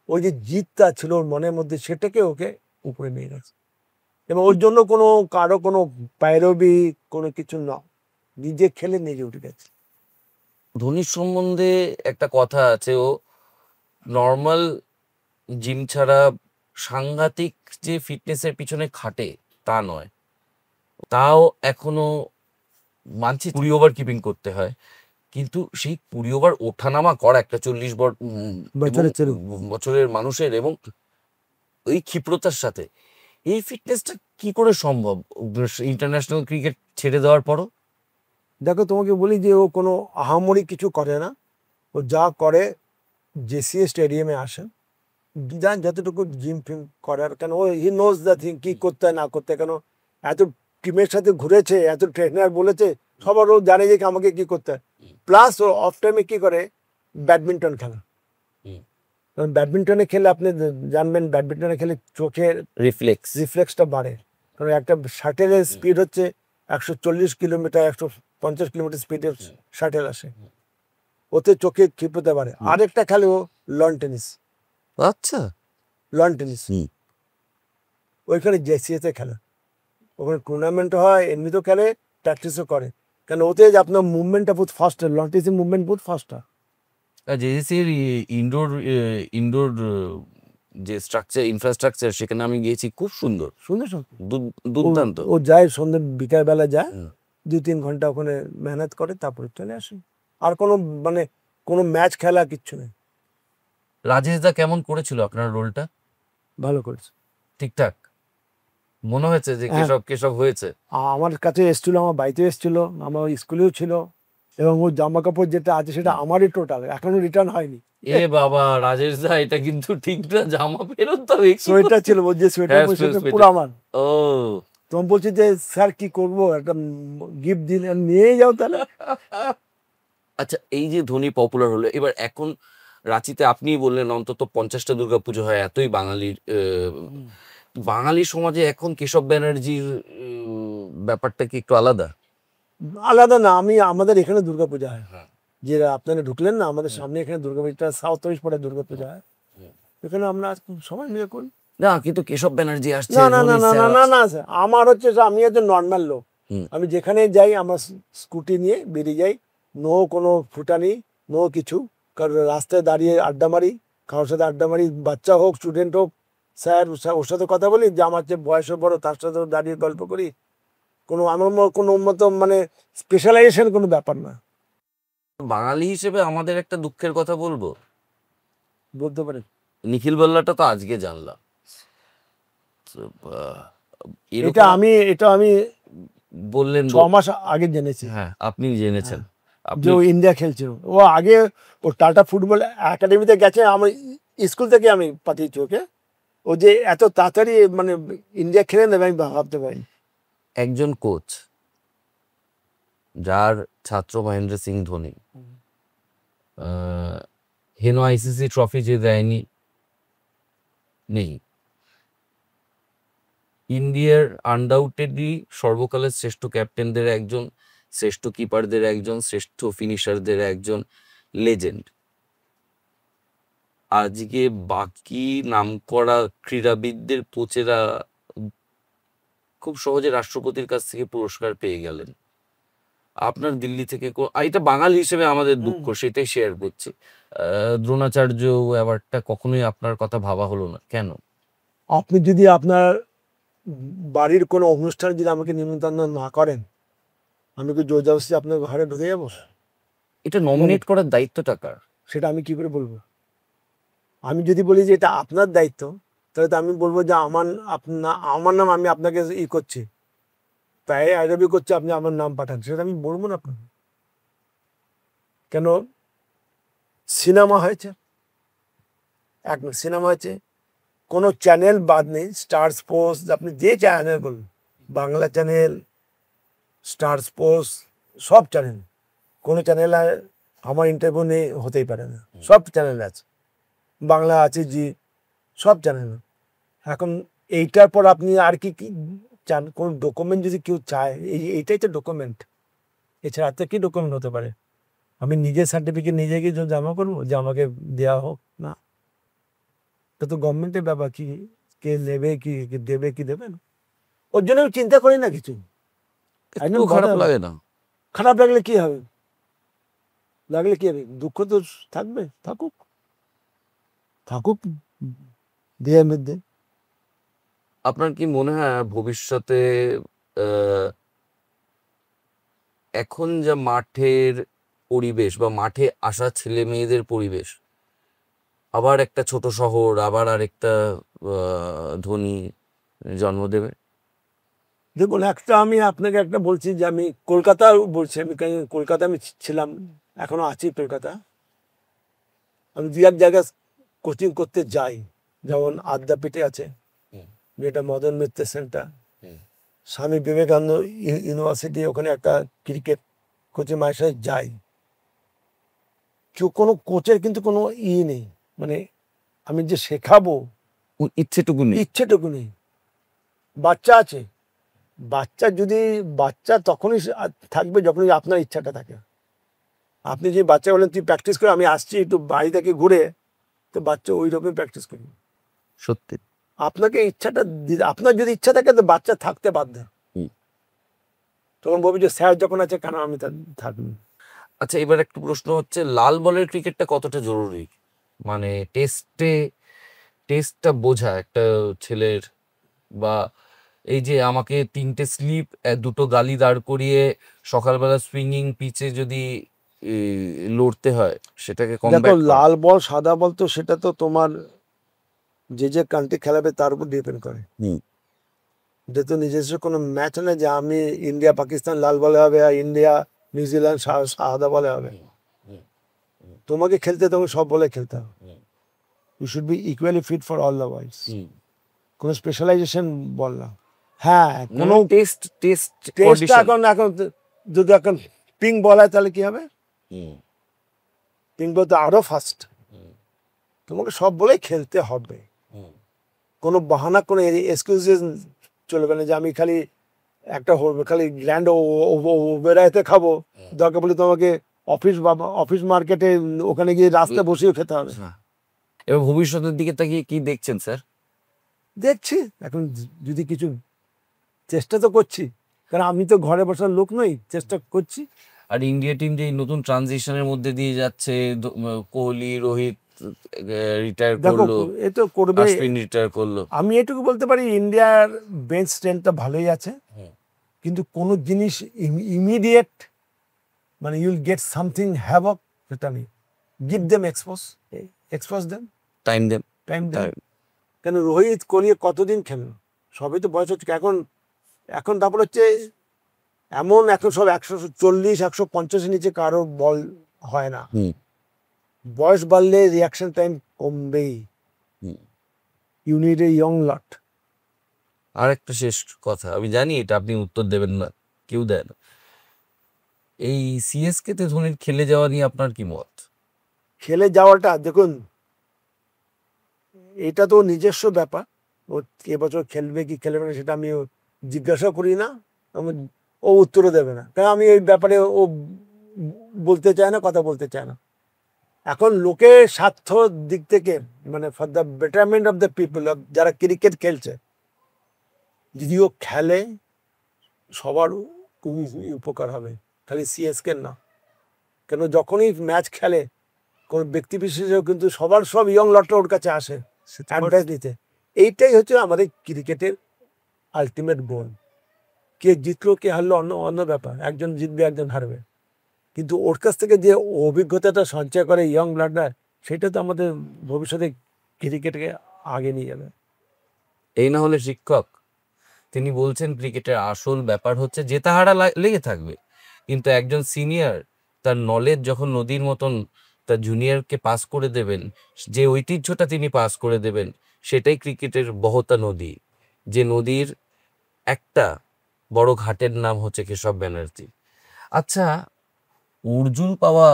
Speaker 2: ওই যে জিতটা ছিল ওর মনের মধ্যে, সেটাকে ওকে উপরে নিয়ে গেছে। এবং ওর জন্য কোনো কারো কোনো পায়রবি কোনো কিছু না, নিজে খেলে নিজে উঠে গেছে।
Speaker 3: ধোনির সম্বন্ধে একটা কথা আছে, ও নর্মাল জিম ছাড়া সাংঘাতিক যে ফিটনেসের পিছনে খাটে তা নয়, তাও এখনো মানছি 20 ওভার কিপিং করতে হয়, কিন্তু সেই 20 ওভার ওঠানামা করা একটা 40 বছরের মানুষের, এবং ওই ক্ষিপ্রতার সাথে এই ফিটনেসটা কি করে সম্ভব ইন্টারন্যাশনাল ক্রিকেট ছেড়ে দেওয়ার পরও?
Speaker 2: দেখো তোমাকে বলি যে ও কোনো আহামরি কিছু করে না, ও যা করে জেসিএ স্টেডিয়ামে আসে, যা যতটুকু জিম ফিম করার, কেন ও হি নোজ দ্য থিং, কী করতে হয় না করতে হয়। কেন এত টিমের সাথে ঘুরেছে, এত ট্রেনার বলেছে, সবার ও জানে যে আমাকে কি করতে হয়। প্লাস ও অফ টাইমে কি করে, ব্যাডমিন্টন খেলা। কারণ ব্যাডমিন্টনে খেলে আপনি জানবেন, ব্যাডমিন্টনে খেলে চোখের রিফ্লেক্সটা বাড়ে। কারণ একটা শাটেলের স্পিড হচ্ছে 140 কিলোমিটার, 150 কিলোমিটার স্পিডে শাটেল আসে, ওতে চোখে ক্ষিপ্রতা বাড়ে। আরেকটা খেলে ও লন টেনিস।
Speaker 3: আচ্ছা,
Speaker 2: লন টেনিস ওইখানে জেসিএতে খেলে, ওখানে টুর্নামেন্ট হয়, এমনিতেও খেলে, প্র্যাকটিসও করে। কেন ওতে যে আপনার মুভমেন্টটা বহুত ফাস্ট হয়, লন টেনিসের মুভমেন্ট বহুত ফাস্ট হয়।
Speaker 3: জেএসসির ইনডোর ইনডোর যে স্ট্রাকচার ইনফ্রাস্ট্রাকচার, সেখানে আমি গিয়েছি, খুব সুন্দর,
Speaker 2: সুন্দর সুন্দর।
Speaker 3: দুর্দান্ত।
Speaker 2: ও যায় সন্ধ্যে বিকালবেলা যায়, 2-3 ঘন্টা ওখানে মেহনত করে, তারপরে চলে আসে। আর কোনো মানে কোনো ম্যাচ খেলা কিচ্ছু নেই।
Speaker 3: রাজেশ দা কেমন করেছিল আপনার রোলটা?
Speaker 2: ভালো করেছে,
Speaker 3: ঠিকঠাক মনে হয়েছে যে
Speaker 2: হ্যাঁ।
Speaker 3: কেশব হয়েছে?
Speaker 2: আমার কাছে এসেছিল, আমার বাড়িতে এসেছিল, আমার স্কুলেও ছিল। এবং ওর জামা কাপড় যেটা আছে সেটা আমারই টোটাল, এখনো রিটার্ন হয়নি।
Speaker 3: এ বাবা, রাজেশ দা এটা কিন্তু ঠিক না, জামা ফেরত হবে।
Speaker 2: সোয়েটার ছিল, ওর যে সোয়েটার
Speaker 3: হ্যাঁ,
Speaker 2: পরেছে
Speaker 3: sweater।
Speaker 2: পুরো আমার।
Speaker 3: ও,
Speaker 2: তখন বলছি যে স্যার কি করবো, একটা গিফট দিলে নিয়েই যাও তাহলে।
Speaker 3: আচ্ছা, এই যে ধোনি পপুলার হলো, এবার এখন রাঁচিতে আপনিই বললেন অন্তত 50টা দুর্গাপুজো হয়, এতই বাঙালির বাঙালি সমাজে এখন কেশব ব্যানার্জির ব্যাপারটা কি একটু আলাদা?
Speaker 2: আলাদা না, আমাদের এখানে দুর্গাপূজা হয়, যে আপনারা ঢুকলেন না, আমাদের সামনে এখানে দুর্গাপূজা, সাউথ ওয়েস্ট পরে দুর্গাপূজা হয়, এখানে আমরা সবাই মিলে করি।
Speaker 3: না, কিন্তু কেশব ব্যানার্জি আসছে।
Speaker 2: না না না না না না না স্যার, আমার হচ্ছে আমি একজন নর্মাল লোক, আমি যেখানে যাই আমার স্কুটি নিয়ে বেরিয়ে যাই, নো কোনো ফুটানি, নো কিছু। কারণ রাস্তায় দাঁড়িয়ে আড্ডা মারি, কারোর সাথে আড্ডা মারি, বাচ্চা হোক স্টুডেন্ট হোক, স্যার ওর সাথে কথা বলি, যে আমার যে বয়সও বড় তার সাথে দাঁড়িয়ে গল্প করি। কোনো আমার কোনো মতো মানে স্পেশালাইজেশন কোনো ব্যাপার না।
Speaker 3: বাঙালি হিসেবে আমাদের একটা দুঃখের কথা বলবো,
Speaker 2: বলতে পারেন।
Speaker 3: নিখিল বল্লাটা তো আজকে জানলাম।
Speaker 2: এটা আমি
Speaker 3: বললেন
Speaker 2: 6 মাস আগে জেনেছি।
Speaker 3: হ্যাঁ, আপনি জেনেছেন।
Speaker 2: যে ও ইন্ডিয়া খেলছিল, ও আগে ও টাটা ফুটবল একাডেমিতে গেছে, আমি স্কুল থেকে আমি পাঠিয়েছি ওকে। ও যে এত তাড়াতাড়ি মানে ইন্ডিয়া খেলে নেবে আমি ভাবতে পারি।
Speaker 3: একজন কোচ যার ছাত্র মহেন্দ্র সিং ধোনি, হেন আইসিসি ট্রফি যে দেয়নি নেই, ইন্ডিয়ার আনডাউটেডলি সর্বকালের শ্রেষ্ঠ ক্যাপ্টেনদের একজন, শ্রেষ্ঠ কিপারদের একজন, শ্রেষ্ঠ ফিনিশারদের একজন, লেজেন্ড, আজকে বাকি নামকরা ক্রীড়াবিদদের কোচেরা খুব সহজে রাষ্ট্রপতির কাছ থেকে পুরস্কার পেয়ে গেলেন। আপনার দিল্লি থেকে এটা বাঙালি হিসেবে আমাদের দুঃখ, সেটাই শেয়ার করছি। দ্রোণাচার্য অ্যাওয়ার্ডটা কখনোই আপনার কথা ভাবা হলো না কেন?
Speaker 2: আপনি যদি আপনার বাড়ির কোনো অনুষ্ঠানে যদি আমাকে নিমন্ত্রণ না করেন, আমি কি জোর জবরদস্তি আপনার ঘরে ঢুকে যাবো?
Speaker 3: এটা নমিনেট করার দায়িত্বটা কার?
Speaker 2: সেটা আমি কি করে বলবো? আমি যদি বলি যে এটা আপনার দায়িত্ব, তাহলে তো আমি বলবো যে আমার নাম আমি আপনাকে করছি, তাই আইরবি করছে, আপনি আমার নাম পাঠান, সেটা আমি বলবো না আপনাকে। কেন সিনেমা হয়েছে, সিনেমা হয়েছে, কোনো চ্যানেল বাদ নেই, স্টার স্পোর্টস, আপনি যে চ্যানেল বলুন, বাংলা চ্যানেল, স্টার স্পোর্টস, সব চ্যানেল, কোনো চ্যানেল আমার ইন্টারভিউ নেই হতেই পারে না, সব চ্যানেল আছে, বাংলা আছে, জি, সব চ্যানেল। এখন এইটার পর আপনি আর কি চান? কোন ডকুমেন্ট যদি কেউ চায়, এইটাই তো ডকুমেন্ট, এছাড়া তো কি ডকুমেন্ট হতে পারে? আমি নিজের সার্টিফিকেট নিজে গিয়ে জমা করবো যে আমাকে দেওয়া হোক? না, এটা তো গভর্নমেন্টের ব্যাপার, কি কে নেবে, কি দেবে কি দেবে না, ওর জন্য আমি চিন্তা করি না কিছু।
Speaker 1: একটু খারাপ লাগে না?
Speaker 2: খারাপ লাগলে কি হবে, লাগলে কি হবে, দুঃখ তো থাকবে, থাকুক থাকুক দেহের মধ্যে।
Speaker 3: আপনার কি মনে হয় ভবিষ্যতে আহ, এখন যা মাঠের পরিবেশ বা মাঠে আসা ছেলে মেয়েদের পরিবেশ, আবার একটা ছোট শহর, আবার আরেকটা ধনী জন্ম দেবে?
Speaker 2: দেখুন, একটা আমি আপনাকে একটা বলছি যে আমি কলকাতা বলছি, আমি কলকাতা আমি ছিলাম, এখনো আছি কলকাতা। আমি দু এক জায়গায় কোচিং করতে যাই, যেমন আদ্যাপীঠে আছে,
Speaker 3: হুম।
Speaker 2: যেটা মদন মিত্র সেন্টার,
Speaker 3: হুম।
Speaker 2: স্বামী বিবেকানন্দ ইউনিভার্সিটি, ওখানে একটা ক্রিকেট কোচিং মায়ের সাথে যাই। কেউ কোনো কোচের কিন্তু কোনো নেই, মানে আমি যে শেখাবো
Speaker 1: ইচ্ছেটুকু নেই।
Speaker 2: ইচ্ছেটুকু নেই। বাচ্চা আছে, বাচ্চা তখনই থাকবে যখনই আপনার ইচ্ছাটা থাকে। আপনি যে বাচ্চা বলেন তুই প্র্যাকটিস করে, আমি আসছি একটু বাড়ি থেকে ঘুরে, তো বাচ্চা ওই রকমই প্র্যাকটিস করবে।
Speaker 1: সত্যি।
Speaker 2: আপনাকে ইচ্ছাটা আপনার যদি ইচ্ছা থাকে তো বাচ্চা থাকতে বাধ্য। তখন বলবি যে স্যার যখন আছে কেন আমি থাকবো।
Speaker 3: আচ্ছা, এবার একটা প্রশ্ন হচ্ছে, লাল বলের ক্রিকেটটা কতটা জরুরি? মানে টেস্টটা বোঝা একটা ছেলের, বা এই যে আমাকে 3টে স্লিপ, 2টো গালি দাঁড় করিয়ে সকালবেলা সুইঙ্গিং পিচে যদি লড়তে হয়, সেটাকে
Speaker 2: দেখো,
Speaker 3: কমব্যাট করা।
Speaker 2: লাল বল সাদা বল তো সেটা তো তোমার যে কান্ট্রি খেলাবে তার উপর ডিপেন্ড করে। এটা তো নিজস্ব কোনো ম্যাচ না যে আমি ইন্ডিয়া পাকিস্তান লাল বলে হবে আর ইন্ডিয়া নিউজিল্যান্ড সাদা বলে হবে। তোমাকে খেলতে তখন সব বলে খেলতে হবে। You should be equally fit for all the boys. কোনো স্পেশালাইজেশন বল না। হ্যাঁ, কোনো টেস্টটা এখন যদি এখন পিঙ্ক বল হয় তাহলে কি হবে? পিঙ্ক বল তো আরো ফাস্ট। তোমাকে সব বলেই খেলতে হবে। কোনো বাহানা, কোনো এক্সকিউজেস চলবে না যে আমি খালি খালি গ্র্যান্ড ওবেরাইতে খাবো, দরকার বলে তোমাকে অফিস মার্কেটে ওখানে গিয়ে রাস্তা বসেও খেতে হবে।
Speaker 3: এবার ভবিষ্যতের দিকে তাকিয়ে কি দেখছেন স্যার?
Speaker 2: দেখছি এখন যদি কিছু চেষ্টা তো করছি, কারণ আমি তো ঘরে বসার লোক নই, চেষ্টা করছি।
Speaker 3: আর ইন্ডিয়া টিম যে নতুন ট্রানজিশনের মধ্যে দিয়ে যাচ্ছে, কোহলি, রোহিত রিটায়ার
Speaker 2: দেখো,
Speaker 3: করলো,
Speaker 2: এ তো করবে।
Speaker 3: অশ্বিন রিটায়ার করলো।
Speaker 2: আমি এটুকু বলতে পারি ইন্ডিয়ার বেঞ্চ স্ট্রেংথটা ভালোই আছে, কিন্তু কোনো জিনিস ইমিডিয়েট মানে ইউল গেট সামথিং হ্যাভক, সেটা নেই। Give them expose them,
Speaker 3: time them.
Speaker 2: কেন রোহিত কোহলি কতদিন খেললো, সবই তো বয়স হচ্ছে এখন তারপর হচ্ছে এমন, এখন সব 140 150 নিচে কারো বল হয় না। বয়স বাড়লে রিয়াকশন টাইম কমবেই। You need a young lot.
Speaker 3: আর একটা শেষ কথা, আমি জানি এটা আপনি উত্তর দেবেন না, কেউ দেয় না। এই সিএসকে তে ধোনির খেলে যাওয়া নিয়ে আপনার কি মত?
Speaker 2: খেলে যাওয়াটা দেখুন, এটা তো নিজস্ব ব্যাপার। ও এবছর খেলবে কি খেলবে না সেটা আমি জিজ্ঞাসা করি না, ও উত্তরও দেবে না, কারণ আমি এই ব্যাপারে ও বলতে চায় না, কথা বলতে চায় না। এখন লোকের স্বার্থ দিক থেকে, মানে for the betterment of the people, যারা ক্রিকেট খেলছে, যদি ও খেলে সবার উপকার হবে, খালি সিএসকে না। কেন যখনই ম্যাচ খেলে কোন ব্যক্তি বিশেষেও কিন্তু সব ইয়ং লটটা ওর কাছে আসে অ্যাডভাইস নিতে। এইটাই হচ্ছে আমাদের ক্রিকেটের আলটিমেট গোল। কে জিতলো কে হারলো অন্য ব্যাপার, একজন জিতবে একজন হারবে, কিন্তু ওর কাছ থেকে যে অভিজ্ঞতাটা সঞ্চয় করে ইয়ং ব্লাডরা, সেটা তো আমাদের ভবিষ্যতে ক্রিকেটকে আগে নিয়ে যাবে।
Speaker 3: এই না হলে শিক্ষক, তিনি বলছেন ক্রিকেটের আসল ব্যাপার হচ্ছে জেতাহারা লেগে থাকবে, কিন্তু একজন সিনিয়র তার নলেজ যখন নদীর মতন তার জুনিয়রকে পাস করে দেবেন, যে ঐতিহ্যটা তিনি পাস করে দেবেন, সেটাই ক্রিকেটের বহতা নদী। যে নদীর একটা বড় ঘাটের নাম হচ্ছে কেশব ব্যানার্জি। আচ্ছা, অর্জুন পাওয়া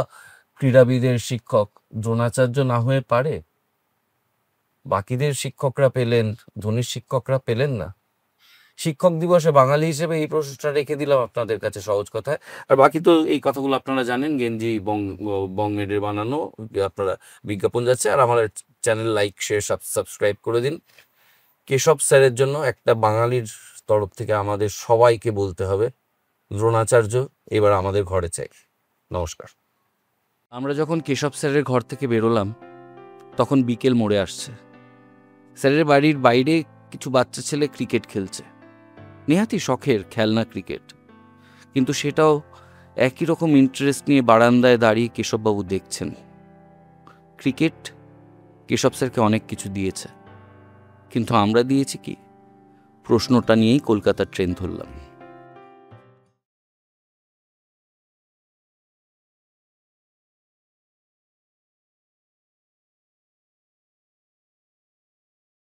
Speaker 3: ক্রীড়াবিদের শিক্ষক দ্রোণাচার্য না হয়ে পারে? বাকিদের শিক্ষকরা পেলেন, ধোনির শিক্ষকরা পেলেন না? শিক্ষক দিবসে বাঙালি হিসেবে এই প্রশ্নটা রেখে দিলাম আপনাদের কাছে সহজ কথায়। আর বাকি তো এই কথাগুলো আপনারা জানেন, গেঞ্জি বঙ্গেডের বানানো, আপনারা বিজ্ঞাপন যাচ্ছে। আর আমার চ্যানেল লাইক শেয়ার সাবস্ক্রাইব করে দিন। কেশব স্যারের জন্য একটা বাঙালির তরফ থেকে আমাদের সবাইকে বলতে হবে, দ্রোণাচার্য এবার আমাদের ঘরে চাই। নমস্কার।
Speaker 1: আমরা যখন কেশব স্যারের ঘর থেকে বেরোলাম তখন বিকেল মোড়ে আসছে। স্যারের বাড়ির বাইরে কিছু বাচ্চা ছেলে ক্রিকেট খেলছে, নেহাতি শখের খেলনা ক্রিকেট, কিন্তু সেটাও একই রকম ইন্টারেস্ট নিয়ে বারান্দায় দাঁড়িয়ে কেশববাবু দেখছেন। ক্রিকেট কেশব স্যারকে অনেক কিছু দিয়েছে, কিন্তু আমরা দিয়েছি কি? প্রশ্নটা নিয়েই কলকাতার ট্রেন ধরলাম।